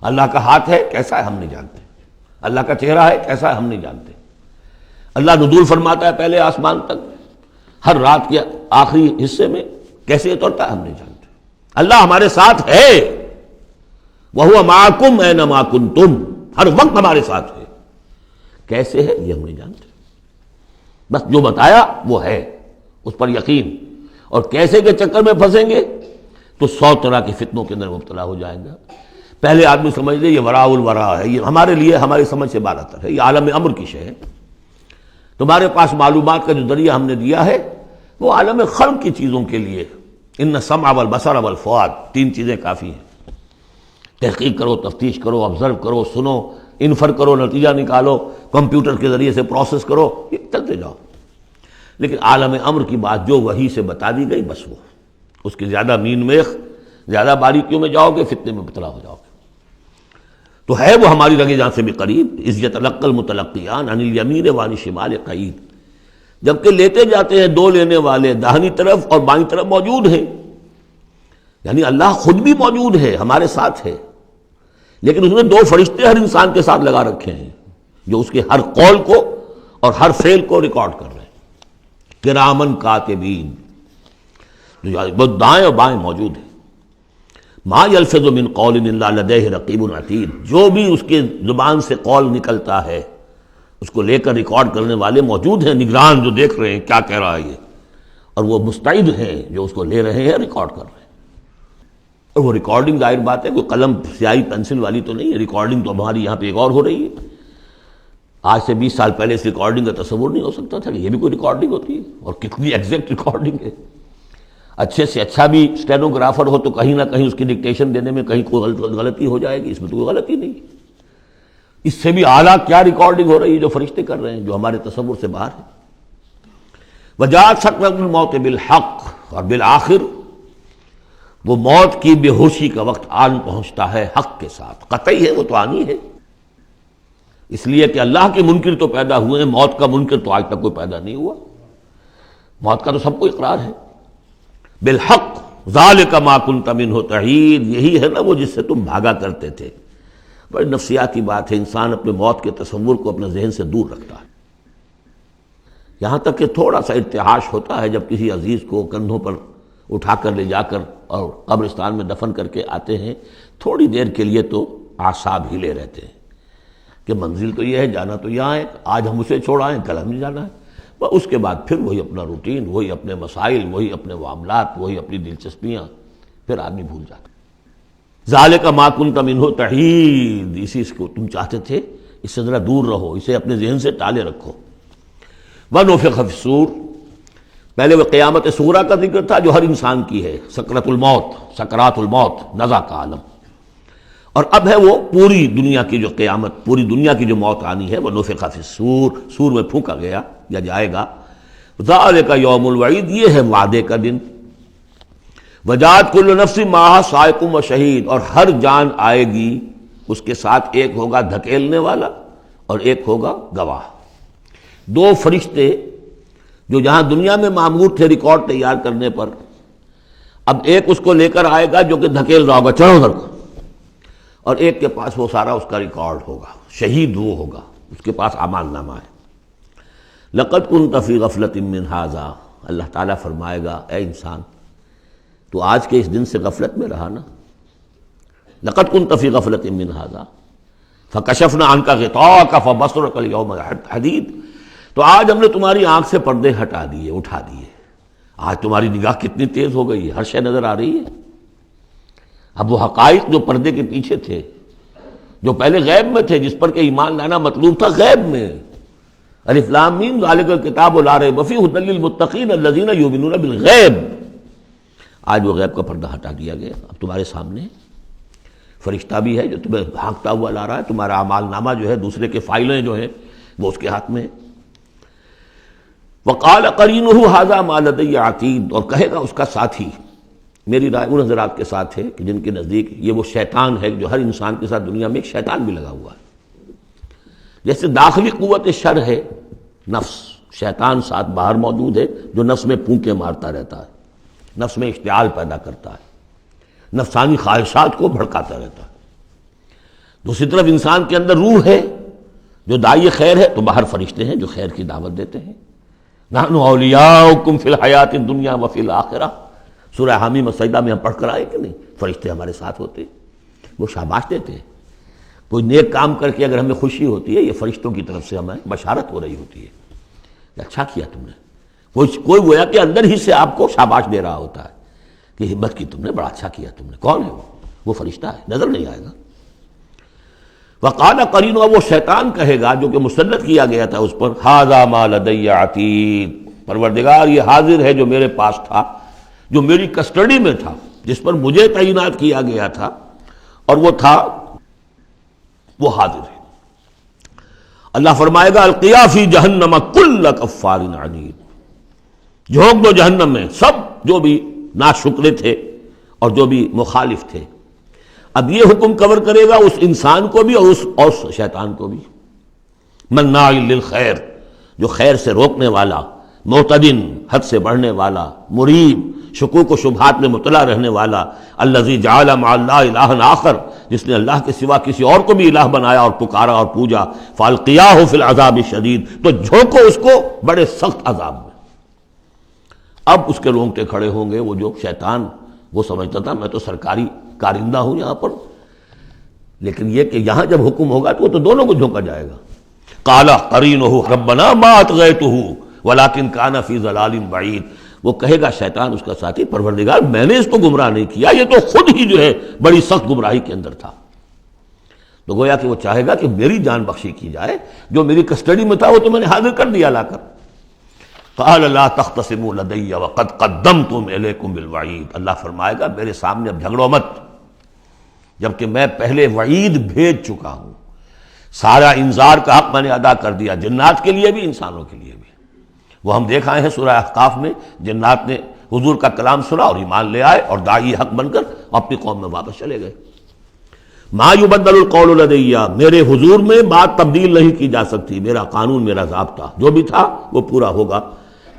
اللہ کا ہاتھ ہے کیسا ہے ہم نہیں جانتے، اللہ کا چہرہ ہے کیسا ہے ہم نہیں جانتے، اللہ نزول فرماتا ہے پہلے آسمان تک، ہر رات کے آخری حصے میں کیسے اترتا ہے ہم نہیں جانتے۔ اللہ ہمارے ساتھ ہے، وَهُوَ مَعَكُمْ أَيْنَمَا كُنتُمْ، ہر وقت ہمارے ساتھ ہے، کیسے ہے یہ ہم نہیں جانتے، بس جو بتایا وہ ہے، اس پر یقین، اور کیسے کے چکر میں پھنسیں گے تو 100 طرح کی فتنوں کے اندر مبتلا ہو جائیں گا۔ پہلے آدمی سمجھ لے یہ وراء الورا ہے، یہ ہمارے لیے ہماری سمجھ سے بالاتر ہے، یہ عالم امر کی شے ہے۔ تمہارے پاس معلومات کا جو ذریعہ ہم نے دیا ہے وہ عالم خلق کی چیزوں کے لیے، ان السمع والبصر والفؤاد، 3 چیزیں کافی ہیں۔ تحقیق کرو، تفتیش کرو، آبزرو کرو، سنو، انفر کرو، نتیجہ نکالو، کمپیوٹر کے ذریعے سے پروسیس کرو، یہ چلتے جاؤ۔ لیکن عالم امر کی بات جو وحی سے بتا دی گئی بس وہ، اس کی زیادہ مین میخ، زیادہ باریکیوں میں جاؤ گے فتنے میں مبتلا ہو جاؤ گے۔ تو ہے وہ ہماری رگ جان سے بھی قریب، اذ یتلقی المتلقیان عن الیمین وعن الشمال قعید، جبکہ لیتے جاتے ہیں 2 لینے والے داہنی طرف اور بائیں طرف موجود ہیں، یعنی اللہ خود بھی موجود ہے، ہمارے ساتھ ہے، لیکن اس نے 2 فرشتے ہر انسان کے ساتھ لگا رکھے ہیں جو اس کے ہر قول کو اور ہر فعل کو ریکارڈ کر رہے ہیں، کرامن کاتبین، جو دائیں اور بائیں موجود ہیں۔ ما یلفظ من قول الا لدیہ رقیب عتید، جو بھی اس کے زبان سے قول نکلتا ہے اس کو لے کر ریکارڈ کرنے والے موجود ہیں، نگران جو دیکھ رہے ہیں کیا کہہ رہا ہے یہ، اور وہ مستعد ہیں جو اس کو لے رہے ہیں، ریکارڈ کر رہے ہیں۔ اور وہ ریکارڈنگ ظاہر بات ہے کوئی قلم سیاہی پینسل والی تو نہیں ہے، ریکارڈنگ تو ہماری یہاں پہ ایک اور ہو رہی ہے۔ آج سے 20 سال پہلے اس ریکارڈنگ کا تصور نہیں ہو سکتا تھا کہ یہ بھی کوئی ریکارڈنگ ہوتی ہے، اور کتنی ایگزیکٹ ریکارڈنگ ہے۔ اچھے سے اچھا بھی اسٹینوگرافر ہو تو کہیں نہ کہیں اس کی ڈکٹیشن دینے میں کہیں کوئی غلطی ہو جائے گی، اس میں تو کوئی غلطی نہیں۔ اس سے بھی اعلیٰ کیا ریکارڈنگ ہو رہی ہے جو فرشتے کر رہے ہیں، جو ہمارے تصور سے باہر ہے۔ وجاءت سکرۃ الموت بالحق، اور بالآخر وہ موت کی بے ہوشی کا وقت آن پہنچتا ہے حق کے ساتھ، قطعی ہے وہ تو آنی ہے۔ اس لیے کہ اللہ کے منکر تو پیدا ہوئے ہیں، موت کا منکر تو آج تک کوئی پیدا نہیں ہوا۔ موت کا تو سب کو اقرار ہے۔ بالحق ذالک ما کنت منہ تحید، یہی ہے نا وہ جس سے تم بھاگا کرتے تھے۔ بڑی نفسیاتی بات ہے، انسان اپنے موت کے تصور کو اپنے ذہن سے دور رکھتا ہے، یہاں تک کہ تھوڑا سا ارتعاش ہوتا ہے جب کسی عزیز کو کندھوں پر اٹھا کر لے جا کر اور قبرستان میں دفن کر کے آتے ہیں، تھوڑی دیر کے لیے تو اعصاب ہلے رہتے ہیں کہ منزل تو یہ ہے، جانا تو یہاں ہے، آج ہم اسے چھوڑ آئیں کل ہمیں جانا ہے، بس اس کے بعد پھر وہی اپنا روٹین، وہی اپنے مسائل، وہی اپنے معاملات، وہی اپنی دلچسپیاں، پھر آدمی بھول جاتا۔ ذالک ما کنت منہ تحید، اسی کو تم چاہتے تھے، اس سے ذرا دور رہو، اسے اپنے ذہن سے ٹالے رکھو۔ ونفخ فی الصور، پہلے وہ قیامت صغریٰ کا ذکر تھا جو ہر انسان کی ہے، سکرات الموت، نزع کا عالم، اور اب ہے وہ پوری دنیا کی جو قیامت، پوری دنیا کی جو موت آنی ہے، وہ نفخ فی الصور، سور میں پھونکا گیا یا جائے گا۔ ذالک یوم الوعید، یہ ہے وعدے کا دن۔ وجاءت کل نفس معہا سائق و شہید، اور ہر جان آئے گی، اس کے ساتھ ایک ہوگا دھکیلنے والا اور ایک ہوگا گواہ۔ دو فرشتے جو جہاں دنیا میں مامور تھے ریکارڈ تیار کرنے پر، اب ایک اس کو لے کر آئے گا جو کہ دھکیل رہا ہوگا، چڑھو ادھر کو، اور ایک کے پاس وہ سارا اس کا ریکارڈ ہوگا، شہید وہ ہوگا، اس کے پاس اعمال نامہ ہے۔ لقد كنت في غفلة من هذا، اللہ تعالیٰ فرمائے گا اے انسان تو آج کے اس دن سے غفلت میں رہا نا۔ لقد كنت في غفلة من هذا فكشفنا عنك غطاءك فبصرك اليوم حديد، تو آج ہم نے تمہاری آنکھ سے پردے ہٹا دیے، اٹھا دیے، آج تمہاری نگاہ کتنی تیز ہو گئی ہے، ہر شے نظر آ رہی ہے۔ اب وہ حقائق جو پردے کے پیچھے تھے، جو پہلے غیب میں تھے، جس پر کہ ایمان لانا مطلوب تھا غیب میں، الف لام میم ذالک الکتاب لا ریب فیہ ھدی للمتقین الذین یؤمنون بالغیب، آج وہ غیب کا پردہ ہٹا دیا گیا، اب تمہارے سامنے فرشتہ بھی ہے جو تمہیں بھاگتا ہوا لا رہا ہے، تمہارا اعمال نامہ جو ہے، دوسرے کے فائلیں جو ہیں وہ اس کے ہاتھ میں ہے۔ وقال قرینہ ھذا ما لدی عتید، اور کہے گا اس کا ساتھی، میری رائے ان حضرات کے ساتھ ہے کہ جن کے نزدیک یہ وہ شیطان ہے جو ہر انسان کے ساتھ دنیا میں ایک شیطان بھی لگا ہوا ہے، جیسے داخلی قوت شر ہے نفس، شیطان ساتھ باہر موجود ہے جو نفس میں پھونکے مارتا رہتا ہے، نفس میں اشتعال پیدا کرتا ہے، نفسانی خواہشات کو بھڑکاتا رہتا ہے۔ دوسری طرف انسان کے اندر روح ہے جو داعی خیر ہے، تو باہر فرشتے ہیں جو خیر کی دعوت دیتے ہیں۔ نحن اولیاؤکم فی الحیات الدنیا وفی الآخرہ، سورہ حامیم السجدہ میں ہم پڑھ کر آئے کہ نہیں، فرشتے ہمارے ساتھ ہوتے ہیں، وہ شاباش دیتے ہیں۔ کوئی نیک کام کر کے اگر ہمیں خوشی ہوتی ہے، یہ فرشتوں کی طرف سے ہمیں بشارت ہو رہی ہوتی ہے کہ اچھا کیا تم نے، کوئی گویا کہ اندر ہی سے آپ کو شاباش دے رہا ہوتا ہے کہ ہمت کی تم نے، بڑا اچھا کیا تم نے۔ کون ہے وہ فرشتہ ہے، نظر نہیں آئے گا۔ وقال قرینہ، وہ شیطان کہے گا جو کہ مسلط کیا گیا تھا اس پر، ھذا ما لدی عتید، پروردگار یہ حاضر ہے جو میرے پاس تھا، جو میری کسٹڈی میں تھا، جس پر مجھے تعینات کیا گیا تھا، اور وہ تھا، وہ حاضر ہے۔ اللہ فرمائے گا القیا فی جہنم کل کفار عنید، جھونک دو جہنم میں سب جو بھی ناشکرے تھے اور جو بھی مخالف تھے۔ اب یہ حکم کور کرے گا اس انسان کو بھی اور اس شیطان کو بھی۔ مناع للخیر، جو خیر سے روکنے والا، معتدن، حد سے بڑھنے والا، مریب، شکوک و شبہات میں مبتلا رہنے والا، الذی جعل مع اللہ الہا آخر، جس نے اللہ کے سوا کسی اور کو بھی الہ بنایا اور پکارا اور پوجا، فالقیاہ فی العذاب الشدید، تو جھونکو اس کو بڑے سخت عذاب میں۔ اب اس کے رونگٹے کھڑے ہوں گے، وہ جو شیطان وہ سمجھتا تھا میں تو سرکاری کارندہ ہوں یہاں پر، لیکن یہ کہ یہاں جب حکم ہوگا تو وہ تو دونوں کو جھونکا جائے گا۔ قال قرینہ ربنا ما اطغیتہ ولکن کان فی ضلال بعید، وہ کہے گا شیطان اس کا ساتھی، پروردگار میں نے اس کو گمراہ نہیں کیا، یہ تو خود ہی جو ہے بڑی سخت گمراہی کے اندر تھا۔ تو گویا کہ وہ چاہے گا کہ میری جان بخشی کی جائے، جو میری کسٹڈی میں تھا وہ تو میں نے حاضر کر دیا لا کر۔ قال لا تختصموا لدی وقد قدمتم الیکم بالوعید، اللہ فرمائے گا میرے سامنے اب جھگڑو مت، جبکہ میں پہلے وعید بھیج چکا ہوں، سارا انذار کا حق میں نے ادا کر دیا، جنات کے لیے بھی انسانوں کے لیے بھی۔ وہ ہم دیکھ آئے ہیں سورہ احقاف میں، جنات نے حضور کا کلام سنا اور ایمان لے آئے اور داعی حق بن کر اپنی قوم میں واپس چلے گئے۔ ما یبدل القول لدی، میرے حضور میں بات تبدیل نہیں کی جا سکتی، میرا قانون، میرا ضابطہ جو بھی تھا وہ پورا ہوگا۔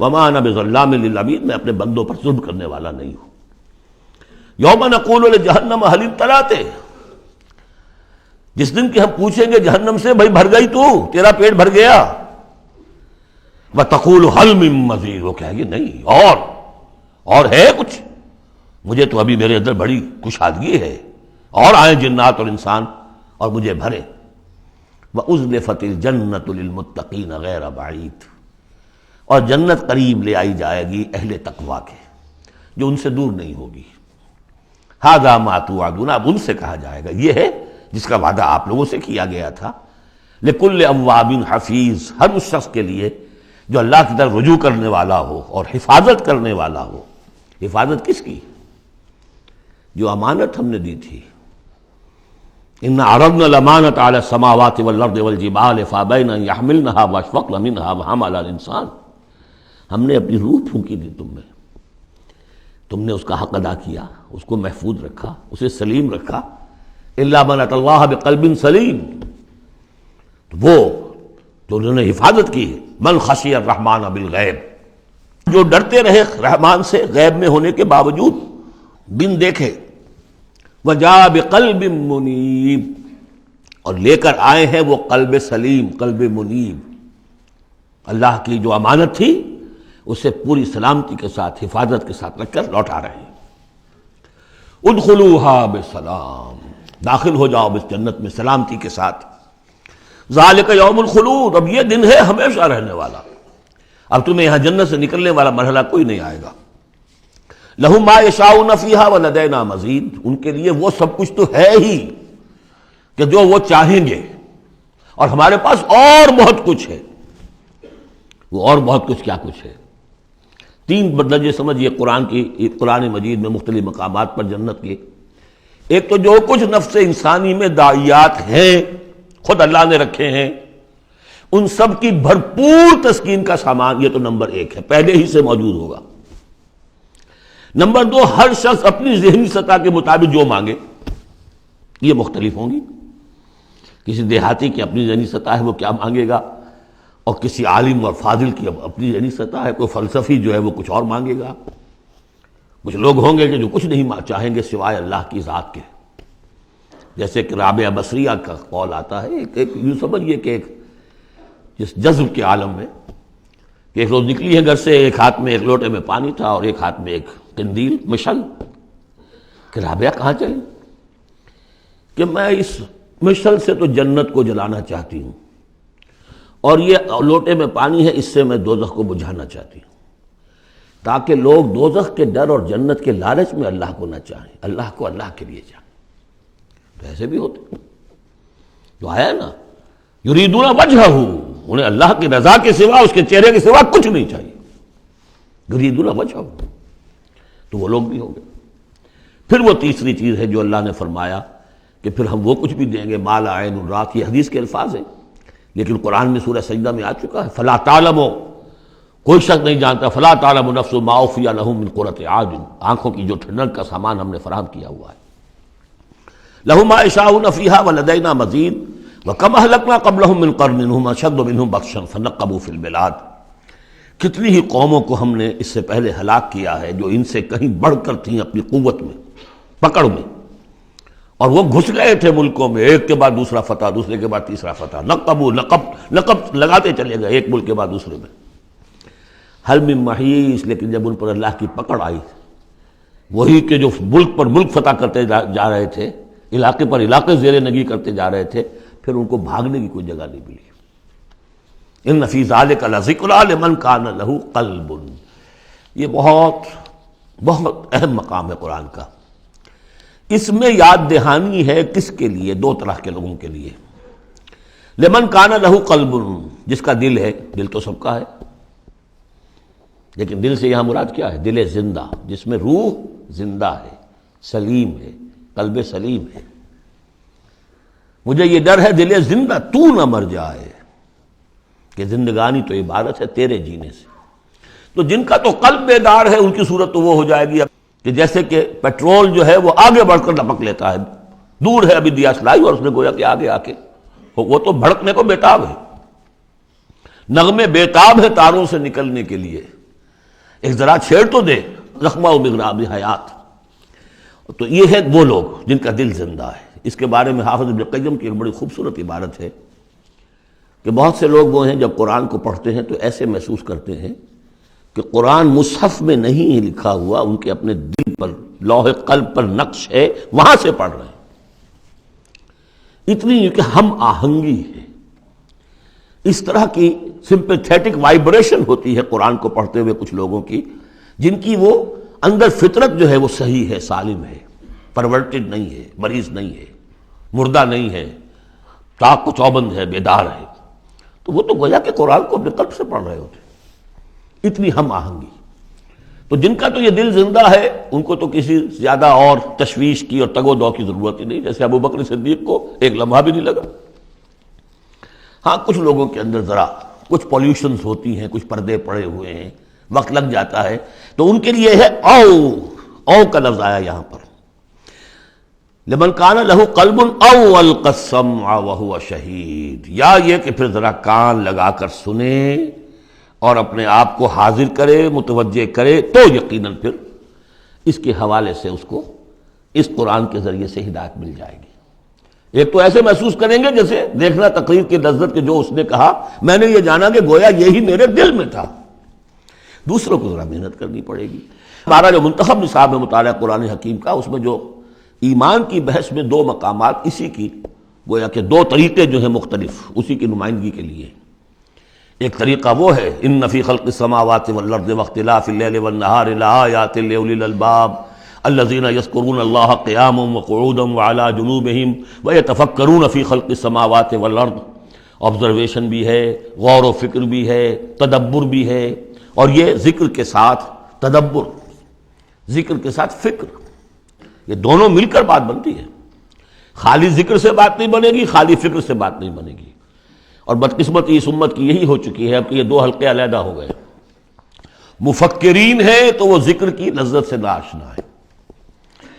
وما انا بظلام للعبید، میں اپنے بندوں پر ظلم کرنے والا نہیں ہوں۔ یوم نقول لجہنم هل امتلأت، جس دن کہ ہم پوچھیں گے جہنم سے بھائی بھر گئی تو، تیرا پیٹ بھر گیا؟ وتقول هل من مزید، وہ کہے گی نہیں اور ہے کچھ، مجھے تو ابھی میرے اندر بڑی کشادگی ہے، اور آئیں جنات اور انسان اور مجھے بھرے۔ وَأُزْلِفَتِ الْجَنَّةُ لِلْمُتَّقِينَ غَيْرَ بَعِيدٍ، اور جنت قریب لے آئی جائے گی اہل تقویٰ کے، جو ان سے دور نہیں ہوگی۔ هَذَا مَا تُوعَدُونَ، اب ان سے کہا جائے گا یہ ہے جس کا وعدہ آپ لوگوں سے کیا گیا تھا۔ لِكُلِّ أَوَّابٍ حَفِيظٍ، ہر اس شخص کے لیے جو اللہ کی طرف رجوع کرنے والا ہو اور حفاظت کرنے والا ہو۔ حفاظت کس کی؟ جو امانت ہم نے دی تھی۔ إِنَّ عَرَضْنَا الْأَمَانَةَ عَلَى السَّمَاوَاتِ وَالْأَرْضِ وَالْجِبَالِ فَأَبَيْنَ أَن يَحْمِلْنَهَا وَأَشْفَقْنَ مِنْهَا وَحَمَلَهَا الْإِنسَانُ، ہم نے اپنی روح پھونکی دی تم نے اس کا حق ادا کیا، اس کو محفوظ رکھا، اسے سلیم رکھا۔ إِلَّا مَنْ أَتَى اللَّهَ بِقَلْبٍ سَلِيمٍ، وہ جو انہوں نے حفاظت کی۔ مَنْ خَشِيَ الرَّحْمَنَ بِالْغَيْبِ، جو ڈرتے رہے رحمان سے غیب میں ہونے کے باوجود، بن دیکھے۔ وَجَاءَ بِقَلْبٍ مُنِيبٍ، اور لے کر آئے ہیں وہ قلب سلیم، قلب منیب، اللہ کی جو امانت تھی اسے پوری سلامتی کے ساتھ، حفاظت کے ساتھ رکھ کر لوٹا رہے ہیں۔ ادخلوها بسلام، داخل ہو جاؤ اس جنت میں سلامتی کے ساتھ۔ ذالک یوم الخلود، اب یہ دن ہے ہمیشہ رہنے والا، اب تمہیں یہاں جنت سے نکلنے والا مرحلہ کوئی نہیں آئے گا۔ لہم ما یشاؤون فیہا ولدینا مزید، ان کے لیے وہ سب کچھ تو ہے ہی کہ جو وہ چاہیں گے، اور ہمارے پاس اور بہت کچھ ہے۔ وہ اور بہت کچھ کیا کچھ ہے؟ تین درجے سمجھیے قرآن مجید میں مختلف مقامات پر جنت کے۔ ایک تو جو کچھ نفس انسانی میں داعیات ہیں خود اللہ نے رکھے ہیں، ان سب کی بھرپور تسکین کا سامان، یہ تو نمبر ایک ہے، پہلے ہی سے موجود ہوگا۔ نمبر دو، ہر شخص اپنی ذہنی سطح کے مطابق جو مانگے، یہ مختلف ہوں گی۔ کسی دیہاتی کی اپنی ذہنی سطح ہے، وہ کیا مانگے گا، اور کسی عالم اور فاضل کی اپنی ذہنی سطح ہے، کوئی فلسفی جو ہے وہ کچھ اور مانگے گا۔ کچھ لوگ ہوں گے کہ جو کچھ نہیں چاہیں گے سوائے اللہ کی ذات کے، جیسے کہ رابعہ بصریہ کا قول آتا ہے، ایک یوں سمجھیے کہ ایک جس جذب کے عالم میں کہ ایک روز نکلی ہے گھر سے، ایک ہاتھ میں ایک لوٹے میں پانی تھا اور ایک ہاتھ میں ایک قندیل، مشعل، کہ رابعہ کہاں چلے؟ کہ میں اس مشعل سے تو جنت کو جلانا چاہتی ہوں، اور یہ لوٹے میں پانی ہے، اس سے میں دوزخ کو بجھانا چاہتی ہوں، تاکہ لوگ دوزخ کے ڈر اور جنت کے لالچ میں اللہ کو نہ چاہیں، اللہ کو اللہ کے لیے چاہیں۔ تو ایسے بھی ہوتے جو آیا نا، یریدون وجہہ، انہیں اللہ کی رضا کے سوا، اس کے چہرے کے سوا کچھ نہیں چاہیے، یریدون وجہہ، تو وہ لوگ بھی ہوں گے۔ پھر وہ تیسری چیز ہے جو اللہ نے فرمایا کہ پھر ہم وہ کچھ بھی دیں گے، ما لا عین رات، یہ حدیث کے الفاظ ہیں لیکن قرآن میں سورہ سجدہ میں آ چکا ہے، فلا تعلم، کوئی شخص نہیں جانتا، فلا تعلم نفس ما اخفی لہم من قرۃ اعین، آنکھوں کی جو ٹھنڈک کا سامان ہم نے فراہم کیا ہوا ہے۔ لہم ما یشاؤون فیہا ولدینا مزید وکم اہلکنا قبلہم من قرن ھم اشد منہم بطشا فنقبوا فی البلاد، کتنی ہی قوموں کو ہم نے اس سے پہلے ہلاک کیا ہے جو ان سے کہیں بڑھ کر تھیں اپنی قوت میں، پکڑ میں، اور وہ گھس گئے تھے ملکوں میں، ایک کے بعد دوسرا فتح، دوسرے کے بعد تیسرا فتح، لقب لگاتے چلے گئے ایک ملک کے بعد دوسرے میں۔ حل من محیص، لیکن جب ان پر اللہ کی پکڑ آئی، وہی کہ جو ملک پر ملک فتح کرتے جا رہے تھے، علاقے پر علاقے زیر نگی کرتے جا رہے تھے، پھر ان کو بھاگنے کی کوئی جگہ نہیں ملی۔ ان فی ذلک لذکری لمن کان لہ قلب، یہ بہت بہت اہم مقام ہے قرآن کا۔ اس میں یاد دہانی ہے کس کے لیے؟ دو طرح کے لوگوں کے لیے۔ لمن کان لہ قلب، جس کا دل ہے، دل تو سب کا ہے، لیکن دل سے یہاں مراد کیا ہے؟ دل زندہ، جس میں روح زندہ ہے، سلیم ہے، قلب سلیم ہے۔ مجھے یہ ڈر ہے دل زندہ تو نہ مر جائے، کہ زندگانی تو عبارت ہے تیرے جینے سے۔ تو جن کا تو قلب بیدار ہے ان کی صورت تو وہ ہو جائے گی کہ جیسے کہ پیٹرول جو ہے وہ آگے بڑھ کر لپک لیتا ہے دور ہے ابھی دیا سلائی، اور اس نے گویا کہ آگے آ کے وہ تو بھڑکنے کو بیتاب ہے، نغمے بیتاب ہے تاروں سے نکلنے کے لیے، ایک ذرا چھیڑ تو دے زخمہ و مغراب حیات۔ تو یہ ہے وہ لوگ جن کا دل زندہ ہے۔ اس کے بارے میں حافظ ابن قیم کی ایک بڑی خوبصورت عبارت ہے کہ بہت سے لوگ وہ ہیں جب قرآن کو پڑھتے ہیں تو ایسے محسوس کرتے ہیں کہ قرآن مصحف میں نہیں لکھا ہوا، ان کے اپنے دل پر لوح قلب پر نقش ہے، وہاں سے پڑھ رہے ہیں۔ اتنی کہ ہم آہنگی ہے، اس طرح کی سمپیتھیٹک وائبریشن ہوتی ہے قرآن کو پڑھتے ہوئے کچھ لوگوں کی، جن کی وہ اندر فطرت جو ہے وہ صحیح ہے، سالم ہے، پرورٹڈ نہیں ہے، مریض نہیں ہے، مردہ نہیں ہے، چاق و چوبند ہے، بیدار ہے۔ تو وہ تو گویا کہ قرآن کو اپنے قلب سے پڑھ رہے ہوتے، اتنی ہم آہنگی۔ تو جن کا تو یہ دل زندہ ہے ان کو تو کسی زیادہ اور تشویش کی اور تگ و دو کی ضرورت ہی نہیں، جیسے ابو بکر صدیق کو ایک لمحہ بھی نہیں لگا۔ ہاں کچھ لوگوں کے اندر ذرا کچھ پولیوشنز ہوتی ہیں، کچھ پردے پڑے ہوئے ہیں، وقت لگ جاتا ہے، تو ان کے لیے ہے او کا لفظ آیا یہاں پر، لمن کان لہ قلب او القى السمع وهو شہید، یا یہ کہ پھر ذرا کان لگا کر سنے اور اپنے آپ کو حاضر کرے، متوجہ کرے، تو یقیناً پھر اس کے حوالے سے اس کو اس قرآن کے ذریعے سے ہدایت مل جائے گی۔ ایک تو ایسے محسوس کریں گے جیسے دیکھنا تقریر کی لذت کے جو اس نے کہا میں نے یہ جانا کہ گویا یہی میرے دل میں تھا۔ دوسروں کو ذرا محنت کرنی پڑے گی۔ ہمارا جو منتخب نصاب ہے مطالعہ قرآن حکیم کا، اس میں جو ایمان کی بحث میں دو مقامات اسی کی گویا کہ دو طریقے جو ہیں مختلف اسی کی نمائندگی کے لیے۔ ایک طریقہ وہ ہے ان فی خلق السماوات والارض واختلاف اللیل والنہار لآیات لأولی الالباب الذین یذکرون اللہ قیاما وقعودا وعلی جنوبہم ویتفکرون فی خلق السماوات والارض، آبزرویشن بھی ہے، غور و فکر بھی ہے، تدبر بھی ہے، اور یہ ذکر کے ساتھ تدبر، ذکر کے ساتھ فکر، یہ دونوں مل کر بات بنتی ہے۔ خالی ذکر سے بات نہیں بنے گی، خالی فکر سے بات نہیں بنے گی۔ اور بدقسمتی اس امت کی یہی ہو چکی ہے اب کہ یہ دو حلقے علیحدہ ہو گئے، مفکرین ہیں تو وہ ذکر کی لذت سے ناآشنا ہے،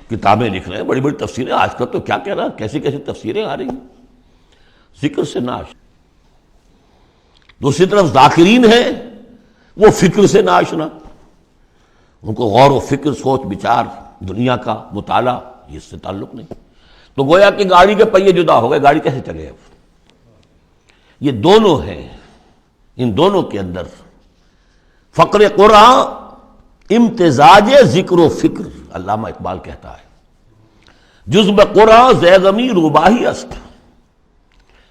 کتابیں لکھ رہے ہیں، بڑی بڑی تفسیریں، آج کل تو کیا کہہ رہا، کیسی کیسی تفسیریں آ رہی ہیں، ذکر سے ناآشنا۔ دوسری طرف ذاکرین ہیں وہ فکر سے ناآشنا، ان کو غور و فکر، سوچ بچار، دنیا کا مطالعہ یہ اس سے تعلق نہیں۔ تو گویا کہ گاڑی کے پہیے جدا ہو گئے، گاڑی کیسے چلے اب؟ یہ دونوں ہیں، ان دونوں کے اندر فقر قرآن امتزاج ذکر و فکر، علامہ اقبال کہتا ہے جزب قرآن زیغمی روباہی است،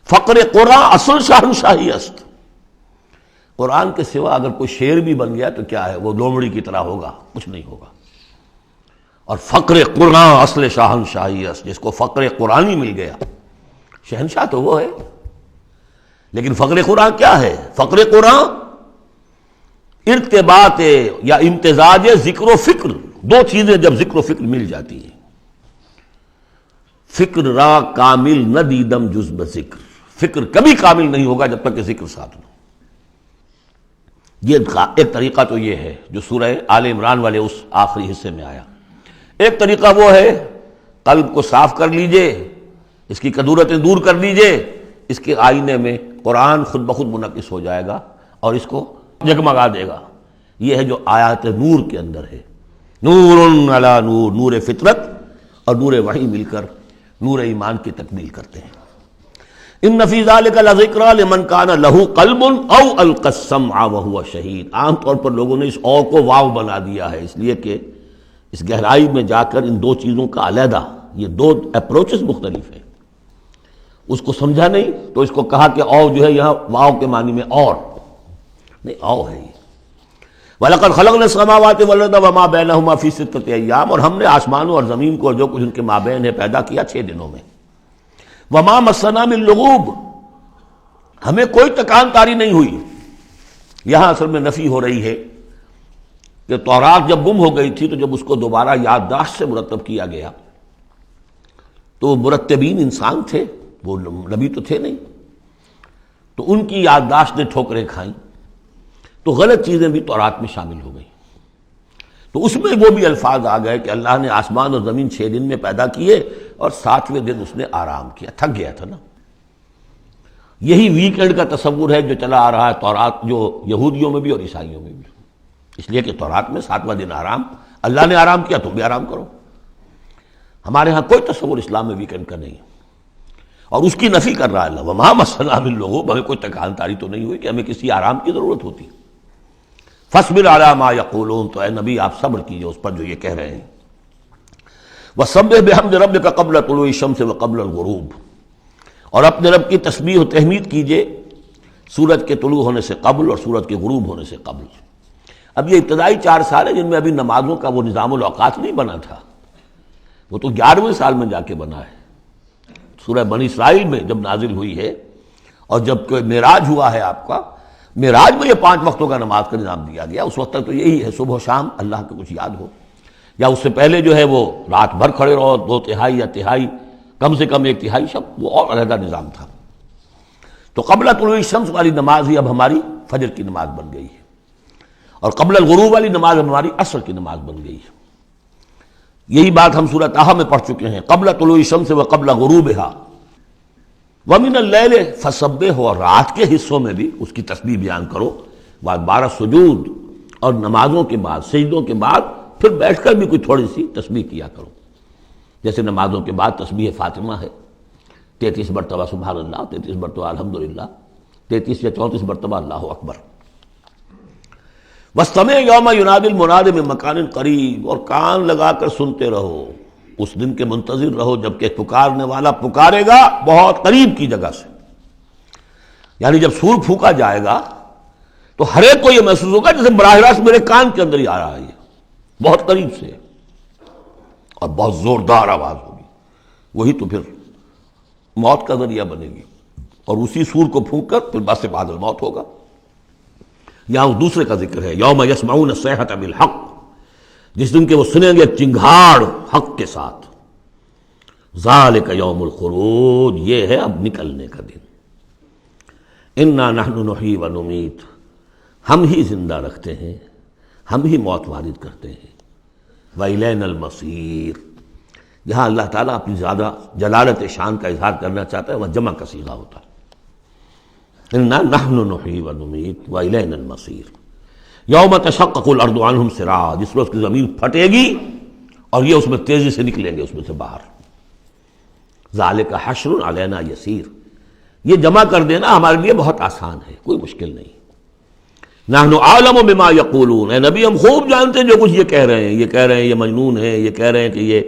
فقر قرآن اصل شاہنشاہی است۔ قرآن کے سوا اگر کوئی شعر بھی بن گیا تو کیا ہے، وہ لومڑی کی طرح ہوگا، کچھ نہیں ہوگا۔ اور فقر قرآن اصل شاہنشاہی است، جس کو فقر قرآنی مل گیا، شہنشاہ تو وہ ہے۔ لیکن فقر قرآن کیا ہے؟ فقر قرآن ارتباط یا امتزاج ذکر و فکر، دو چیزیں جب ذکر و فکر مل جاتی ہیں۔ فکر را کامل نہ دیدم جز بذکر، فکر کبھی کامل نہیں ہوگا جب تک کہ ذکر ساتھ نہ۔ یہ ایک طریقہ تو یہ ہے جو سورہ آل عمران والے اس آخری حصے میں آیا۔ ایک طریقہ وہ ہے قلب کو صاف کر لیجئے، اس کی کدورتیں دور کر لیجئے، اس کے آئینے میں قرآن خود بخود منعکس ہو جائے گا اور اس کو جگمگا دے گا۔ یہ ہے جو آیات نور کے اندر ہے، نور علی نور، نور فطرت اور نور وحی مل کر نور ایمان کی تکمیل کرتے ہیں۔ ان فی ذلک لذکری لمن کان لہ قلب او القی السمع وہو شہید۔ عام طور پر لوگوں نے اس او کو واو بنا دیا ہے، اس لیے کہ اس گہرائی میں جا کر ان دو چیزوں کا علیحدہ، یہ دو اپروچز مختلف ہیں، اس کو سمجھا نہیں تو اس کو کہا کہ او جو ہے یہاں واو کے معنی میں اور نہیں، او ہے یہ۔ وَلَقَدْ خَلَقْنَا السَّمَاوَاتِ وَالْأَرْضَ وَمَا بَيْنَهُمَا فِي سِتَّةِ أَيَّامٍ، اور ہم نے آسمانوں اور زمین کو اور جو کچھ ان کے مابین ہے پیدا کیا 6 دنوں میں۔ وَمَا مَسَّنَا مِن لُغُوبٍ، ہمیں کوئی تکان تاری نہیں ہوئی۔ یہاں اصل میں نفی ہو رہی ہے کہ تورات جب گم ہو گئی تھی تو جب اس کو دوبارہ یادداشت سے مرتب کیا گیا تو مرتبین انسان تھے، وہ نبی تو تھے نہیں، تو ان کی یادداشت نے ٹھوکریں کھائیں، تو غلط چیزیں بھی تورات میں شامل ہو گئیں۔ تو اس میں وہ بھی الفاظ آ گئے کہ اللہ نے آسمان اور زمین 6 دن میں پیدا کیے، اور 7ویں دن اس نے آرام کیا، تھک گیا تھا نا۔ یہی ویکینڈ کا تصور ہے جو چلا آ رہا ہے تورات، جو یہودیوں میں بھی اور عیسائیوں میں بھی، اس لیے کہ تورات میں 7واں دن آرام، اللہ نے آرام کیا تم بھی آرام کرو۔ ہمارے ہاں کوئی تصور اسلام میں ویکینڈ کا نہیں، اور اس کی نفی کر رہا ہے اللہ، وما مسنا من لغوب، ہمیں کوئی تکان تاری تو نہیں ہوئی کہ ہمیں کسی آرام کی ضرورت ہوتی۔ فاصبر علی ما یقولون، تو اے نبی آپ صبر کیجئے اس پر جو یہ کہہ رہے ہیں۔ وسبح بحمد ربک قبل طلوع الشمس وقبل الغروب، اور اپنے رب کی تسبیح و تحمید کیجئے سورج کے طلوع ہونے سے قبل اور سورج کے غروب ہونے سے قبل۔ اب یہ ابتدائی 4 سال ہے جن میں ابھی نمازوں کا وہ نظام الاوقات نہیں بنا تھا، وہ تو 11ویں سال میں جا کے بنا ہے۔ سورہ بنی اسرائیل میں جب نازل ہوئی ہے اور جب کوئی معراج ہوا ہے آپ کا، معراج میں یہ 5 وقتوں کا نماز کا نظام دیا گیا، اس وقت تک تو یہی ہے صبح و شام اللہ کا کچھ یاد ہو، یا اس سے پہلے جو ہے وہ رات بھر کھڑے رہو 2/3 یا تہائی، کم سے کم 1/3 شب، وہ اور علیحدہ نظام تھا۔ تو قبل طلوع الشمس والی نماز ہی اب ہماری فجر کی نماز بن گئی ہے، اور قبل الغروب والی نماز ہماری عصر کی نماز بن گئی ہے۔ یہی بات ہم سورہ طٰہٰ میں پڑھ چکے ہیں، قبل طلوع الشمس وقبل غروبها ومن اللیل فسبح، اور رات کے حصوں میں بھی اس کی تسبیح بیان کرو، وادبار السجود، اور نمازوں کے بعد سجدوں کے بعد پھر بیٹھ کر بھی کوئی تھوڑی سی تسبیح کیا کرو، جیسے نمازوں کے بعد تسبیح فاطمہ ہے 33 مرتبہ سبحان اللہ، 33 مرتبہ الحمدللہ، 33 یا 34 مرتبہ اللہ اکبر۔ واستمع یوم ینادی المناد من مکان قریب، اور کان لگا کر سنتے رہو، اس دن کے منتظر رہو جبکہ پکارنے والا پکارے گا بہت قریب کی جگہ سے، یعنی جب سور پھونکا جائے گا تو ہر ایک کو یہ محسوس ہوگا جیسے براہ راست میرے کان کے اندر ہی آ رہا ہے، یہ بہت قریب سے اور بہت زوردار آواز ہوگی، وہی تو پھر موت کا ذریعہ بنے گی، اور اسی سور کو پھونک کر پھر بس بعد الموت ہوگا۔ یہاں اس دوسرے کا ذکر ہے، یوم یسمعون الصیحۃ بالحق، جس دن کہ وہ سنیں گے چنگھاڑ حق کے ساتھ، ذالک یوم الخروج، یہ ہے اب نکلنے کا دن۔ انا نحن نحیی و نمیت، ہم ہی زندہ رکھتے ہیں، ہم ہی موت وارد کرتے ہیں، وإلینا المصیر، جہاں اللہ تعالیٰ اپنی زیادہ جلالت شان کا اظہار کرنا چاہتا ہے وہ جمع کا صیغہ ہوتا ہے، انا نحن نحیی و نمیت وإلینا المصیر۔ یوم تشقق الارض عنہم سراعا، جس روز کی زمین پھٹے گی اور یہ اس میں تیزی سے نکلیں گے اس میں سے باہر۔ ذالک حشر علینا یسیر، یہ جمع کر دینا ہمارے لیے بہت آسان ہے، کوئی مشکل نہیں۔ نحن اعلم بما یقولون، اے نبی ہم خوب جانتے ہیں جو کچھ یہ کہہ رہے ہیں، یہ کہہ رہے ہیں یہ مجنون ہیں، یہ کہہ رہے ہیں کہ یہ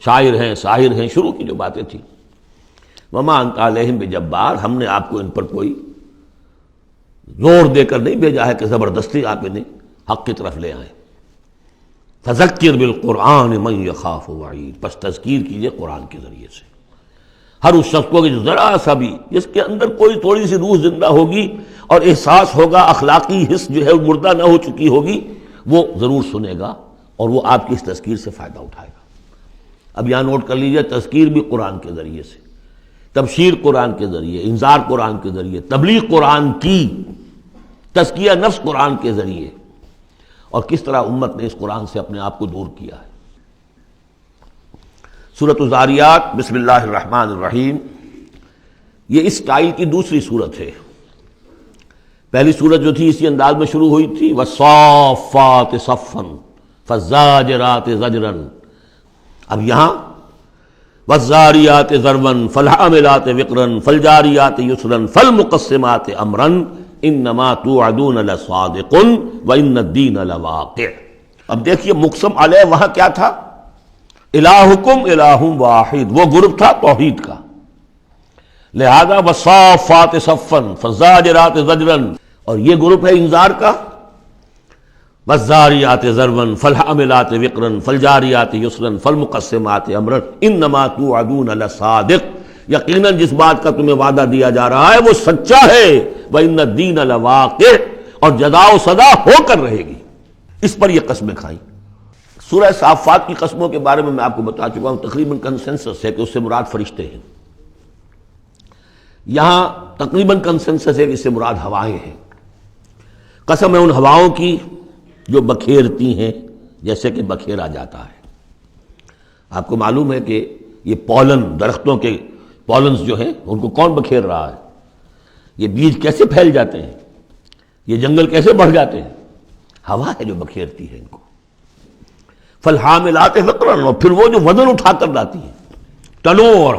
شاعر ہیں ساحر ہیں، شروع کی جو باتیں تھیں۔ وما انت علیہم بجبار، ہم نے آپ کو ان پر کوئی زور دے کر نہیں بھیجا ہے کہ زبردستی آپ انہیں حق کی طرف لے آئیں۔ فذکر بالقرآن من یخاف وعید، پس تذکیر کیجئے قرآن کے ذریعے سے ہر اس شخص کو کہ جو ذرا سا بھی جس کے اندر کوئی تھوڑی سی روح زندہ ہوگی اور احساس ہوگا، اخلاقی حس جو ہے مردہ نہ ہو چکی ہوگی، وہ ضرور سنے گا اور وہ آپ کی اس تذکیر سے فائدہ اٹھائے گا۔ اب یہاں نوٹ کر لیجئے، تذکیر بھی قرآن کے ذریعے سے، تبشیر قرآن کے ذریعے، انذار قرآن کے ذریعے، تبلیغ قرآن کی، تزکیہ نفس قرآن کے ذریعے، اور کس طرح امت نے اس قرآن سے اپنے آپ کو دور کیا ہے۔ سورۃ الذاریات، بسم اللہ الرحمن الرحیم، یہ اس سٹائل کی دوسری صورت ہے۔ پہلی صورت جو تھی اسی انداز میں شروع ہوئی تھی، والصافات صفا فالزاجرات زجرا، اب یہاں والذاریات ذروا فالحاملات وقرا فالجاریات یسرا فالمقسمات امرا انما توعدون لصادق وان الدین لواقع۔ اب دیکھیے مقسم علیہ وہاں کیا تھا؟ الہکم الہ واحد، وہ گروپ تھا توحید کا، لہذا والصافات صفا فالزاجرات زجرا، اور یہ گروپ ہے انذار کا، والذاریات ذروا فالحاملات وقرا فالجاریات یسرا فالمقسمات امرا انما توعدون لصادق، یقیناً جس بات کا تمہیں وعدہ دیا جا رہا ہے وہ سچا ہے، وَإِنَّ الدِّينَ لَوَاقِعٌ، اور جزا و سزا ہو کر رہے گی، اس پر یہ قسمیں کھائیں۔ سورہ صافات کی قسموں کے بارے میں آپ کو بتا چکا ہوں، تقریباً کنسنسس ہے کہ اس سے مراد فرشتے ہیں، یہاں تقریباً کنسنسس ہے کہ اس سے مراد ہوائیں ہیں۔ قسم ہے ان ہواؤں کی جو بکھیرتی ہیں جیسے کہ بکھیرا جاتا ہے۔ آپ کو معلوم ہے کہ یہ پالن، درختوں کے پالنز جو ہیں ان کو کون بکھیر رہا ہے؟ یہ بیج کیسے پھیل جاتے ہیں؟ یہ جنگل کیسے بڑھ جاتے ہیں؟ ہوا ہے جو بکھیرتی ہے ان کو۔ فالحاملات وقرا، اور پھر وہ جو وزن اٹھا کر لاتی ہیں، ٹنوں اور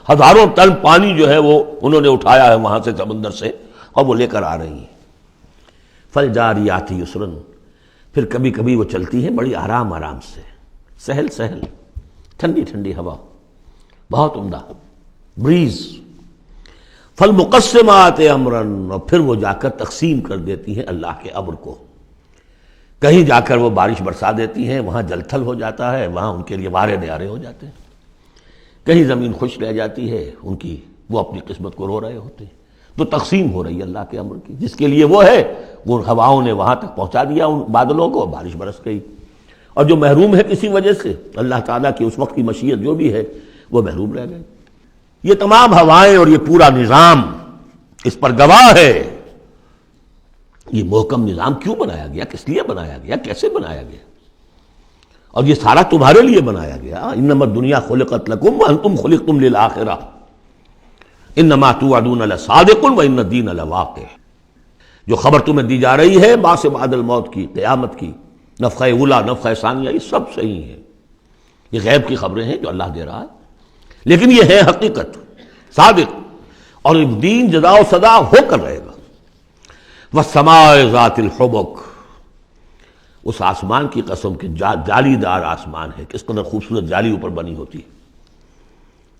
ہزاروں ٹن پانی جو ہے وہ انہوں نے اٹھایا ہے وہاں سے سمندر سے، اور وہ لے کر آ رہی ہیں۔ فالجاریات یسرا، پھر کبھی کبھی وہ چلتی ہیں بڑی آرام آرام سے، سہل سہل، ٹھنڈی ٹھنڈی ہوا، بہت عمدہ بریز۔ فالمقسمات امرا، اور پھر وہ جا کر تقسیم کر دیتی ہیں اللہ کے امر کو، کہیں جا کر وہ بارش برسا دیتی ہیں، وہاں جل تھل ہو جاتا ہے، وہاں ان کے لیے وارے نیارے ہو جاتے ہیں، کہیں زمین خشک رہ جاتی ہے ان کی، وہ اپنی قسمت کو رو رہے ہوتے ہیں۔ تو تقسیم ہو رہی ہے اللہ کے امر کی، جس کے لیے وہ ہے وہ ہواؤں نے وہاں تک پہنچا دیا ان بادلوں کو، بارش برس گئی، اور جو محروم ہے کسی وجہ سے اللہ تعالیٰ کی اس وقت کی مشیت جو بھی ہے وہ محروم رہ گئے۔ یہ تمام ہوائیں اور یہ پورا نظام اس پر گواہ ہے۔ یہ محکم نظام کیوں بنایا گیا، کس لیے بنایا گیا، کیسے بنایا گیا، اور یہ سارا تمہارے لیے بنایا گیا۔ انما الدنیا خلقت لکم وانتم خلقتم للآخرہ انما توعدون لصادق وان الدین لواقع۔ جو خبر تمہیں دی جا رہی ہے بعث بعد الموت کی، قیامت کی، نفخہ اولا، نفخہ ثانیہ، یہ سب صحیح ہے، یہ غیب کی خبریں ہیں جو اللہ دے رہا ہے، لیکن یہ ہے حقیقت، صادق، اور دین جزا و سزا ہو کر رہے گا۔ وَالسَّمَاءِ ذَاتِ الْحُبُكِ، اس آسمان کی قسم کہ جالی دار آسمان ہے، کس قدر خوبصورت جالی اوپر بنی ہوتی ہے۔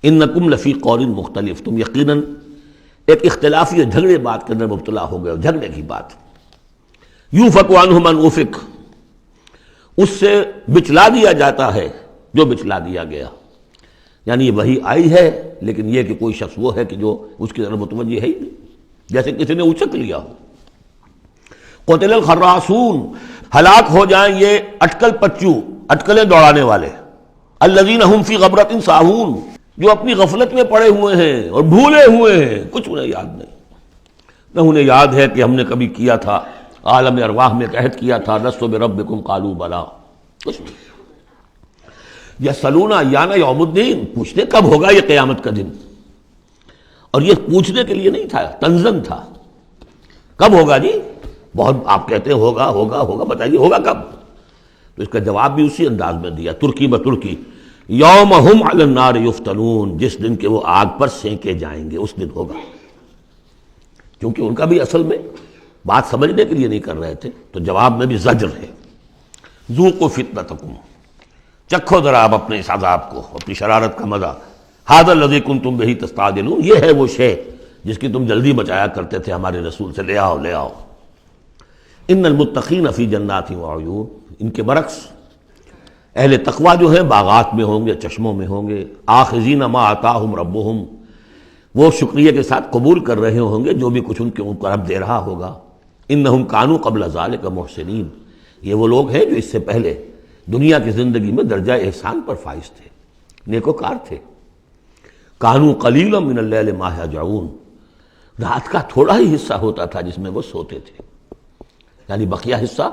اِنَّكُمْ لَفِي قَوْلٍ مُخْتَلِفٍ، تم یقیناً ایک اختلافی اور جھگڑے بات کے اندر مبتلا ہو گئے، جھگڑے کی بات۔ یُوفَكُ عَنْهُ مَنْ أُفِكَ، اس سے بچلا دیا جاتا ہے جو بچلا دیا گیا، یعنی یہ وحی آئی ہے لیکن یہ کہ کوئی شخص وہ ہے کہ جو اس کی طرف متوجہ ہے ہی نہیں، جیسے کسی نے اچک لیا ہو۔ قتل الخراصون، ہلاک ہو جائیں یہ اٹکل پچو، اٹکلیں دوڑانے والے، الذین هم فی غفلۃ ساہون، جو اپنی غفلت میں پڑے ہوئے ہیں اور بھولے ہوئے ہیں، کچھ انہیں یاد نہیں۔ نہ انہیں یاد ہے کہ ہم نے کبھی کیا تھا، عالم ارواح میں عہد کیا تھا، لست بربکم قالوا بلا، کچھ نہیں۔ یسألون ایان یوم الدین، پوچھتے کب ہوگا یہ قیامت کا دن، اور یہ پوچھنے کے لیے نہیں تھا، تنزن تھا، کب ہوگا جی؟ بہت آپ کہتے ہیں ہوگا ہوگا ہوگا، بتائیے ہوگا کب؟ تو اس کا جواب بھی اسی انداز میں دیا، ترکی بترکی، یوم ہم علی النار یفتنون، جس دن کے وہ آگ پر سینکے جائیں گے، اس دن ہوگا۔ کیونکہ ان کا بھی اصل میں بات سمجھنے کے لیے نہیں کر رہے تھے، تو جواب میں بھی زجر ہے۔ ذوقوا فتنتکم، چکھو ذرا آپ اپنے اس عذاب کو، اپنی شرارت کا مزہ۔ ھذا الذی کنتم بہ تستعجلون، یہ ہے وہ شے جس کی تم جلدی بچایا کرتے تھے ہمارے رسول سے، لے آؤ لے آؤ۔ ان المتقین فی جنات وعیون، ان کے برعکس اہل تقویٰ جو ہیں باغات میں ہوں گے، چشموں میں ہوں گے، آخذین ما آتاہم ربہم، وہ شکریہ کے ساتھ قبول کر رہے ہوں گے جو بھی کچھ ان کے اوپر رب دے رہا ہوگا۔ انہم کانوا قبل ذلک محسنین، یہ وہ لوگ ہیں جو اس سے پہلے دنیا کی زندگی میں درجہ احسان پر فائز تھے، نیکوکار تھے۔ کانوا قلیلا من اللیل ما یہجعون، رات کا تھوڑا ہی حصہ ہوتا تھا جس میں وہ سوتے تھے، یعنی بقیہ حصہ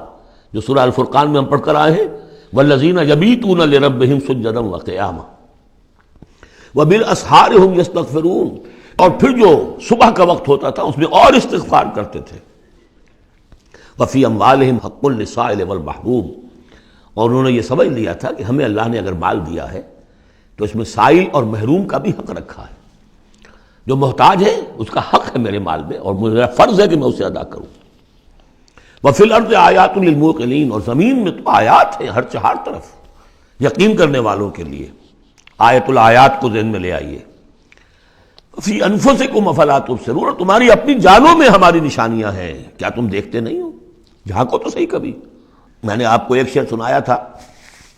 جو سورہ الفرقان میں ہم پڑھ کر آئے ہیں، والذین یبیتون لربہم سجدا وقیاما وبالاسحار ہم یستغفرون، اور پھر جو صبح کا وقت ہوتا تھا اس میں اور استغفار کرتے تھے۔ وفی اموالہم حق للسائل والمحروم، اور انہوں نے یہ سمجھ لیا تھا کہ ہمیں اللہ نے اگر مال دیا ہے تو اس میں سائل اور محروم کا بھی حق رکھا ہے، جو محتاج ہے اس کا حق ہے میرے مال میں، اور میرا فرض ہے کہ میں اسے ادا کروں۔ وفی الارض آیات للموقنین، اور زمین میں تو آیات ہیں ہر چہار طرف یقین کرنے والوں کے لیے، آیت الآیات کو ذہن میں لے آئیے۔ فی انفسکم افلا تبصرون، اور تمہاری اپنی جانوں میں ہماری نشانیاں ہیں، کیا تم دیکھتے نہیں ہو؟ جھانکو تو صحیح کبھی۔ میں نے آپ کو ایک شعر سنایا تھا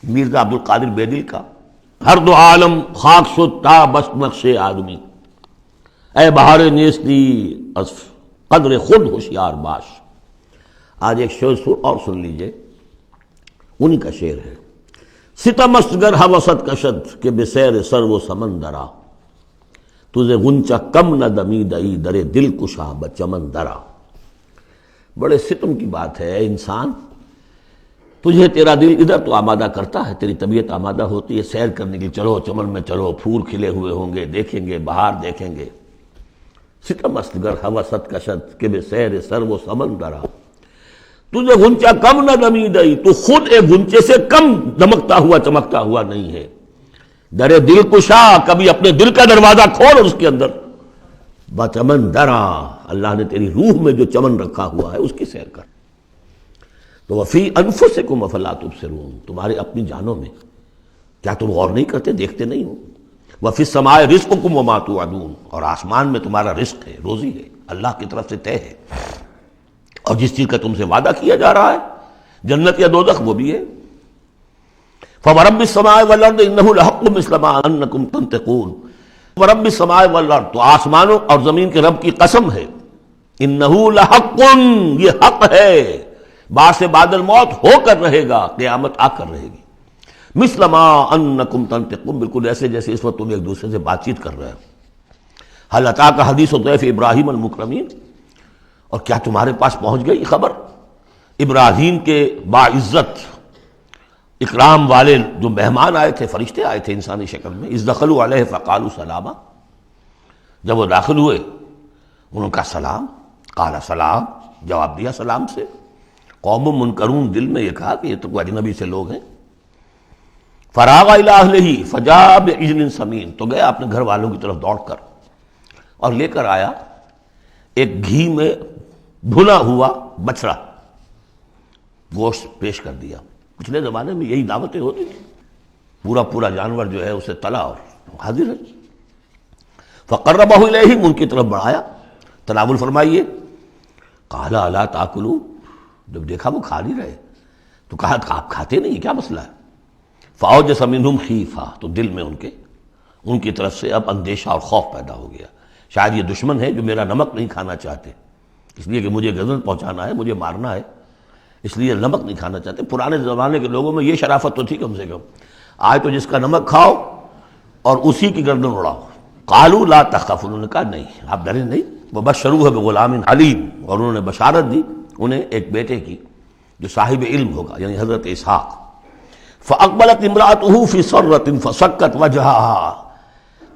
میرزا عبد القادر بیدل کا، ہر دو عالم خاک شد تا بس نقش آدمی، اے بہار نیستی از قدر خود ہوشیار باش۔ آج ایک شعر اور سن لیجئے، انہی کا شعر ہے۔ ستم است گر ہوست کشد کہ بسیر سر و سمندرا، تجھے غنچہ کم نہ دمیدئی در دل کشا بچمن درا۔ بڑے ستم کی بات ہے، انسان تجھے تیرا دل ادھر تو آمادہ کرتا ہے، تیری طبیعت آمادہ ہوتی ہے سیر کرنے کی، چلو چمن میں چلو، پھول کھلے ہوئے ہوں گے، دیکھیں گے، بہار دیکھیں گے۔ ستم است گر ہوست کشد کہ بے سیر سر و سمندرا، تجھے غنچہ کم نہ دمیدئی، تو خود ایک غنچے سے کم دمکتا ہوا چمکتا ہوا نہیں ہے۔ در دل کشا، کبھی اپنے دل کا دروازہ کھول اور اس کے اندر بچمن درا، اللہ نے تیری روح میں جو چمن رکھا ہوا ہے اس کی سیر کر۔ تو وفی انفسکم افلا تبصرون، تمہارے اپنی جانوں میں کیا تم غور نہیں کرتے، دیکھتے نہیں ہو؟ وفی السماء رزقکم وما توعدون، اور آسمان میں تمہارا رزق ہے، روزی ہے، اللہ کی طرف سے طے ہے، اور جس چیز کا تم سے وعدہ کیا جا رہا ہے جنت یا دوزخ وہ بھی ہے۔ فورب السماء والارض انہ لحق مثل ما انکم تنطقون، ورب السماء والارض، تو آسمانوں اور زمین کے رب کی قسم ہے، انہ لحق، یہ حق ہے، بعد سے بادل موت ہو کر رہے گا، قیامت آ کر رہے گی، مثل ما انکم تنطقون، بالکل ایسے جیسے اس وقت تم ایک دوسرے سے بات چیت کر رہے ہو۔ هل اتاک حدیث ضیف ابراہیم المکرمین، اور کیا تمہارے پاس پہنچ گئی خبر ابراہیم کے باعزت اکرام والے جو مہمان آئے تھے، فرشتے آئے تھے انسانی شکل میں، اذ دخلوا علیہ فقالوا سلاما، جب وہ داخل ہوئے ان کا سلام، قال سلام، جواب دیا سلام سے۔ قوم منکرون، دل میں یہ کہا کہ یہ تو کوئی اجنبی سے لوگ ہیں۔ فراغ الی اہلہ فجاء بعجل سمین، تو گیا اپنے گھر والوں کی طرف دوڑ کر اور لے کر آیا ایک گھی میں بھنا ہوا بچڑا، گوشت پیش کر دیا۔ پچھلے زمانے میں یہی دعوتیں ہوتی تھیں، پورا جانور جو ہے اسے تلا اور حاضر ہے۔ فقربہ الیہم، ان کی طرف بڑھایا، تناول فرمائیے۔ قال الا تاکلون، جب دیکھا وہ کھا نہیں رہے تو کہا آپ کھاتے نہیں، کیا مسئلہ ہے؟ فاوجس منہم خیفہ، تو دل میں ان کی طرف سے اب اندیشہ اور خوف پیدا ہو گیا، شاید یہ دشمن ہے جو میرا نمک نہیں کھانا چاہتے، اس لیے کہ مجھے غزل پہنچانا ہے، مجھے مارنا ہے، اس لیے نمک نہیں کھانا چاہتے۔ پرانے زمانے کے لوگوں میں یہ شرافت تو تھی کم سے کم، آج تو جس کا نمک کھاؤ اور اسی کی گردن اڑاؤ۔ قالوا لا تخف، انہوں نے کہا نہیں آپ ڈریں نہیں۔ وبشروہ بغلام علیم، اور انہوں نے بشارت دی انہیں ایک بیٹے کی جو صاحب علم ہوگا، یعنی حضرت اسحاق۔ فاقبلت امرأتہ فی سرۃ فسکت وجہہا،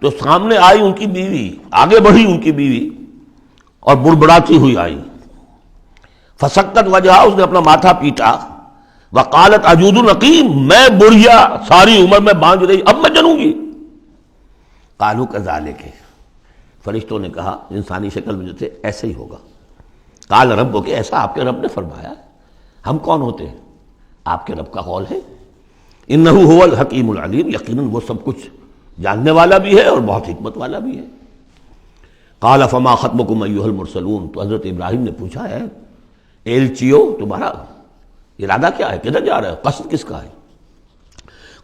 تو سامنے آئی ان کی بیوی، آگے بڑھی ان کی بیوی اور بڑبڑاتی ہوئی آئی۔ فسکت وجہہا، اس نے اپنا ماتھا پیٹا۔ وقالت اجود نقیم، میں بڑھیا ساری عمر میں بانجھ رہی، اب میں جنوں گی۔ قالوا کذالک، فرشتوں نے کہا انسانی شکل میں جو تھے ایسے ہی ہوگا۔ قال ربک، ایسا آپ کے رب نے فرمایا، ہم کون ہوتے ہیں؟ آپ کے رب کا قول ہے۔ انہ هو الحکیم العلیم، یقیناً وہ سب کچھ جاننے والا بھی ہے اور بہت حکمت والا بھی ہے۔ قال فما خطبکم ایھا المرسلون، تو حضرت ابراہیم نے پوچھا ہے ایلچیو تمہارا ارادہ کیا ہے، کدھر جا رہے ہو، قصد کس کا ہے؟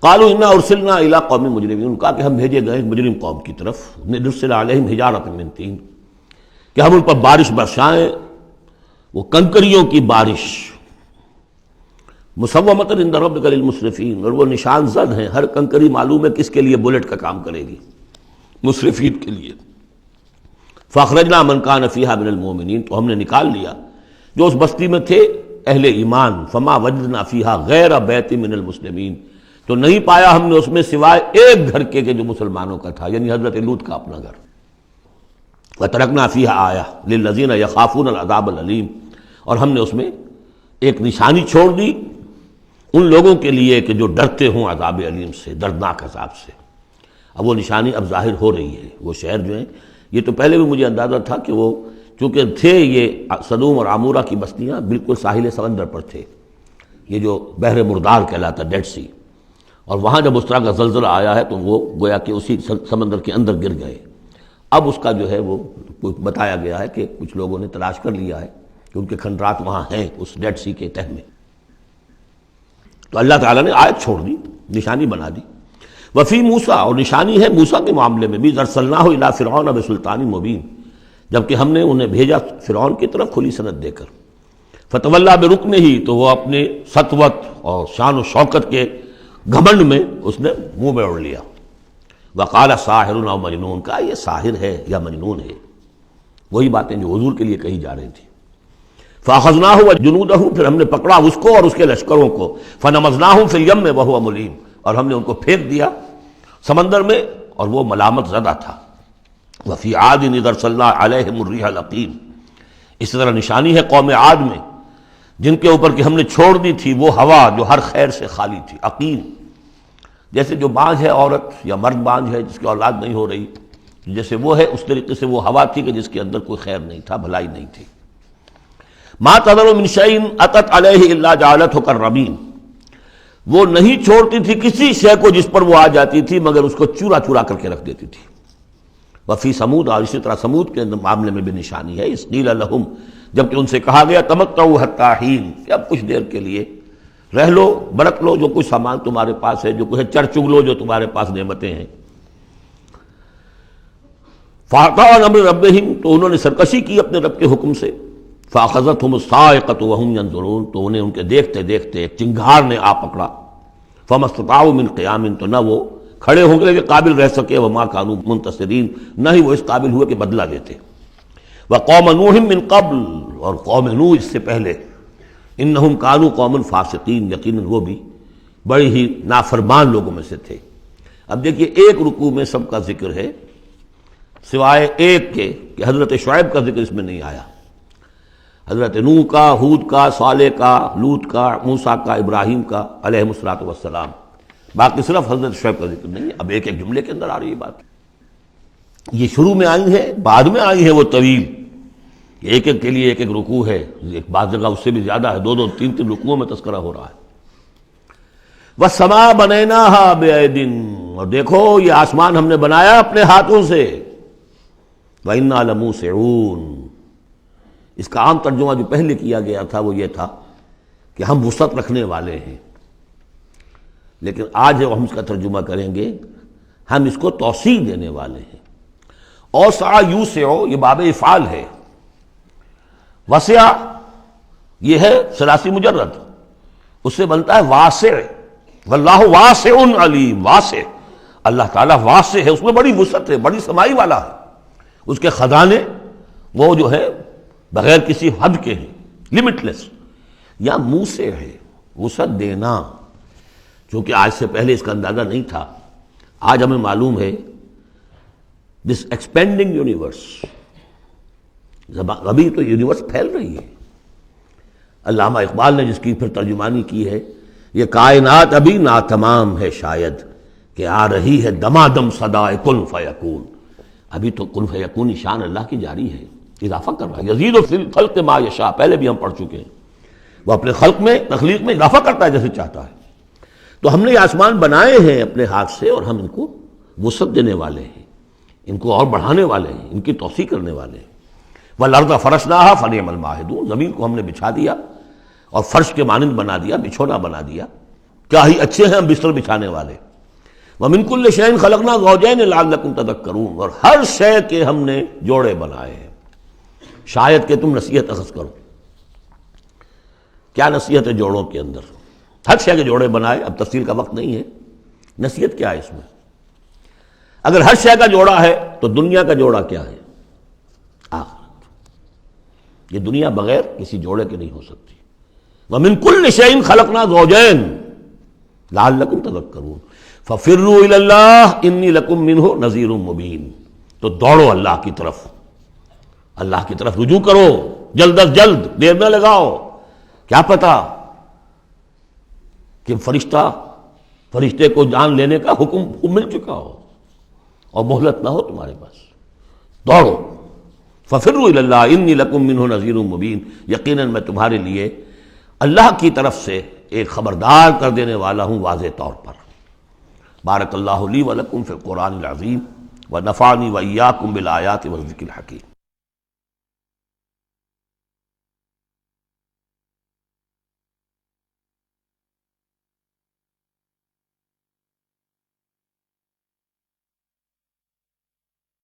قالوا انا ارسلنا الی قوم مجرمین، کہا کہ ہم بھیجے گئے ایک مجرم قوم کی طرف، نرسل علیہم حجارۃ من طین، کہ ہم ان پر بارش برسائیں، وہ کنکریوں کی بارش، مسومۃ عند ربک للمسرفین، اور وہ نشان زد ہیں، ہر کنکری معلوم ہے کس کے لیے بلٹ کا کام کرے گی، مسرفین کے لیے۔ فاخرجنا من کان فیہا من المؤمنین، تو ہم نے نکال لیا جو اس بستی میں تھے اہل ایمان۔ فما وجدنا فیہا غیر بیت من المسلمین، تو نہیں پایا ہم نے اس میں سوائے ایک گھر کے جو مسلمانوں کا تھا، یعنی حضرت لوط کا اپنا گھر۔ وترکنا فیہا آیہ للذین یخافون العذاب العلیم، اور ہم نے اس میں ایک نشانی چھوڑ دی ان لوگوں کے لیے کہ جو ڈرتے ہوں عذاب علیم سے، دردناک عذاب سے۔ اب وہ نشانی اب ظاہر ہو رہی ہے۔ وہ شہر جو ہیں، یہ تو پہلے بھی مجھے اندازہ تھا کہ وہ چونکہ تھے یہ سدوم اور عمورہ کی بستیاں بالکل ساحل سمندر پر تھے، یہ جو بحر مردار کہلاتا ڈیڈ سی، اور وہاں جب اس طرح کا زلزلہ آیا ہے تو وہ گویا کہ اسی سمندر کے اندر گر گئے۔ اب اس کا جو ہے وہ بتایا گیا ہے کہ کچھ لوگوں نے تلاش کر لیا ہے کہ ان کے کھنڈرات وہاں ہیں اس ڈیڈ سی کے تہہ میں۔ تو اللہ تعالیٰ نے آیت چھوڑ دی، نشانی بنا دی۔ وفی موسیٰ، اور نشانی ہے موسیٰ کے معاملے میں بھی، ارسلناہ الی فرعون بسلطان مبین، جبکہ ہم نے انہیں بھیجا فرعون کی طرف کھلی سند دے کر۔ فتولیٰ برکنہ، تو وہ اپنے سطوت اور شان و شوکت کے گھمنڈ میں اس نے منہ میں اوڑھ لیا۔ وقال ساحر او مجنون، کہا یہ ساحر ہے یا مجنون ہے، وہی باتیں جو حضور کے لیے کہی جا رہی تھیں۔ فاخذناہ وجنودہ، پھر ہم نے پکڑا اس کو اور اس کے لشکروں کو، فنبذناہم فی الیم وہو ملیم، اور ہم نے ان کو پھینک دیا سمندر میں اور وہ ملامت زدہ تھا۔ وفی عاد اذ ارسلنا علیہم الریح العقیم، اس طرح نشانی ہے قوم عاد میں جن کے اوپر کہ ہم نے چھوڑ دی تھی وہ ہوا جو ہر خیر سے خالی تھی، عقیم، جیسے جو بانجھ ہے عورت یا مرد بانجھ ہے جس کی اولاد نہیں ہو رہی، جیسے وہ ہے اس طریقے سے وہ ہوا تھی کہ جس کے اندر کوئی خیر نہیں تھا، بھلائی نہیں تھی۔ ما تذر من شیء اتت علیہ الا جعلتہ کالرمیم، وہ نہیں چھوڑتی تھی کسی شے کو جس پر وہ آ جاتی تھی مگر اس کو چورا چورا کر کے رکھ دیتی تھی۔ وفی سمود، اور اسی طرح سمود کے معاملے میں بھی نشانی ہے، اس قیل لہم، جبکہ ان سے کہا گیا تمتعوا حتی حین، کہ اب کچھ دیر کے لیے رہ لو، برت لو جو کچھ سامان تمہارے پاس ہے، جو کچھ چر چگ لو جو تمہارے پاس نعمتیں ہیں۔ فَأَطَاعُوا عَنْ أَمْرِ رَبِّهِمْ، تو انہوں نے سرکشی کی اپنے رب کے حکم سے۔ فَأَخَذَتْهُمُ الصَّاعِقَةُ وَهُمْ يَنظُرُونَ، تو انہیں ان کے دیکھتے دیکھتے ایک چنگھار نے آ پکڑا۔ فَمَا اسْتَطَاعُوا مِنْ قِيَامٍ، تو نہ وہ کھڑے ہوں گے کہ قابل رہ سکے، وَمَا كَانُوا مُنتَصِرِينَ، نہ ہی وہ اس قابل ہوئے کہ بدلہ لیتے۔ وَقَوْمَ نُوحٍ مِّن قَبْلُ، اور قوم نوح اس سے پہلے، انہم کانوا قوما فاسقین، یقیناً وہ بھی بڑے ہی نافرمان لوگوں میں سے تھے۔ اب دیکھیے ایک رکوع میں سب کا ذکر ہے سوائے ایک کے کہ حضرت شعیب کا ذکر اس میں نہیں آیا، حضرت نوح کا، ہود کا، صالح کا، لوط کا، موسیٰ کا، ابراہیم کا علیہ الصلوۃ والسلام، باقی صرف حضرت شعیب کا ذکر نہیں ہے۔ اب ایک ایک جملے کے اندر آ رہی ہے بات، یہ شروع میں آئی ہیں، بعد میں آئی ہیں وہ طویل، ایک ایک کے لیے ایک ایک رکوع ہے، ایک بعض جگہ اس سے بھی زیادہ ہے، دو دو تین تین رکوعوں میں تذکرہ ہو رہا ہے۔ وَالسَّمَاءَ بَنَيْنَاهَا بِأَيْدٍ، اور دیکھو یہ آسمان ہم نے بنایا اپنے ہاتھوں سے، وَإِنَّا لَمُوسِعُونَ، اس کا عام ترجمہ جو پہلے کیا گیا تھا وہ یہ تھا کہ ہم وسعت رکھنے والے ہیں، لیکن آج ہم اس کا ترجمہ کریں گے ہم اس کو توسیع دینے والے ہیں۔ اوسع یوسع، یہ باب افعال ہے، وسع یہ ہے ثلاثی مجرد، اس سے بنتا ہے واسع، واللہ واسع علیم، واسع، اللہ تعالیٰ واسع ہے، اس میں بڑی وسعت ہے، بڑی سمائی والا ہے، اس کے خزانے وہ جو ہے بغیر کسی حد کے ہیں، لمٹ لیس، یا موسع ہے، وسعت دینا، چونکہ آج سے پہلے اس کا اندازہ نہیں تھا، آج ہمیں معلوم ہے دس ایکسپینڈنگ یونیورس، ابھی تو یونیورس پھیل رہی ہے۔ علامہ اقبال نے جس کی پھر ترجمانی کی ہے، یہ کائنات ابھی ناتمام ہے شاید کہ آ رہی ہے دمادم صدائے کن فیکون، ابھی تو کن فیکون شان اللہ کی جاری ہے، اضافہ کر رہا ہے، یزید فی الخلق ما یشاء، پہلے بھی ہم پڑھ چکے ہیں، وہ اپنے خلق میں، تخلیق میں اضافہ کرتا ہے جیسے چاہتا ہے۔ تو ہم نے یہ آسمان بنائے ہیں اپنے ہاتھ سے اور ہم ان کو وسعت دینے والے ہیں، ان کو اور بڑھانے والے ہیں، ان کی توسیع کرنے والے ہیں۔ وَالْأَرْضَ فَرَشْنَاهَا فَنِعْمَ الْمَاهِدُونَ، زمین کو ہم نے بچھا دیا اور فرش کے مانند بنا دیا، بچھونا بنا دیا، کیا ہی اچھے ہیں ہم بستر بچھانے والے۔ وَمِن كُلِّ شَيْءٍ خَلَقْنَا زَوْجَيْنِ لَعَلَّكُمْ تَذَكَّرُونَ، اور ہر شے کے ہم نے جوڑے بنائے ہیں شاید کہ تم نصیحت اخذ کرو۔ کیا نصیحت ہے جوڑوں کے اندر؟ ہر شے کے جوڑے بنائے، اب تفصیل کا وقت نہیں ہے، نصیحت کیا ہے اس میں؟ اگر ہر شے کا جوڑا ہے تو دنیا کا جوڑا کیا ہے؟ آخرت، یہ دنیا بغیر کسی جوڑے کے نہیں ہو سکتی۔ وَمِن كُلِّ شَيْءٍ خَلَقْنَا زَوْجَيْنِ لَعَلَّكُمْ تَذَكَّرُونَ فَفِرُّوا إِلَى اللَّهِ إِنِّي لَكُمْ مِنْهُ نَذِيرٌ مُبِينٌ، تو دوڑو اللہ کی طرف، اللہ کی طرف رجوع کرو، جلد از جلد، دیر نہ لگاؤ، کیا پتا کہ فرشتے کو جان لینے کا حکم مل چکا ہو اور مہلت نہ ہو تمہارے پاس، دوڑو۔ فَفِرُّوا إِلَى اللَّهِ إِنِّي لَكُمْ مِنْهُ نَذِيرٌ مُبِينٌ، یقیناً میں تمہارے لیے اللہ کی طرف سے ایک خبردار کر دینے والا ہوں واضح طور پر۔ بارک اللہ لی ولکم فی القرآن العظیم ونفعنی وإیاکم بالآیات والذکر الحکیم۔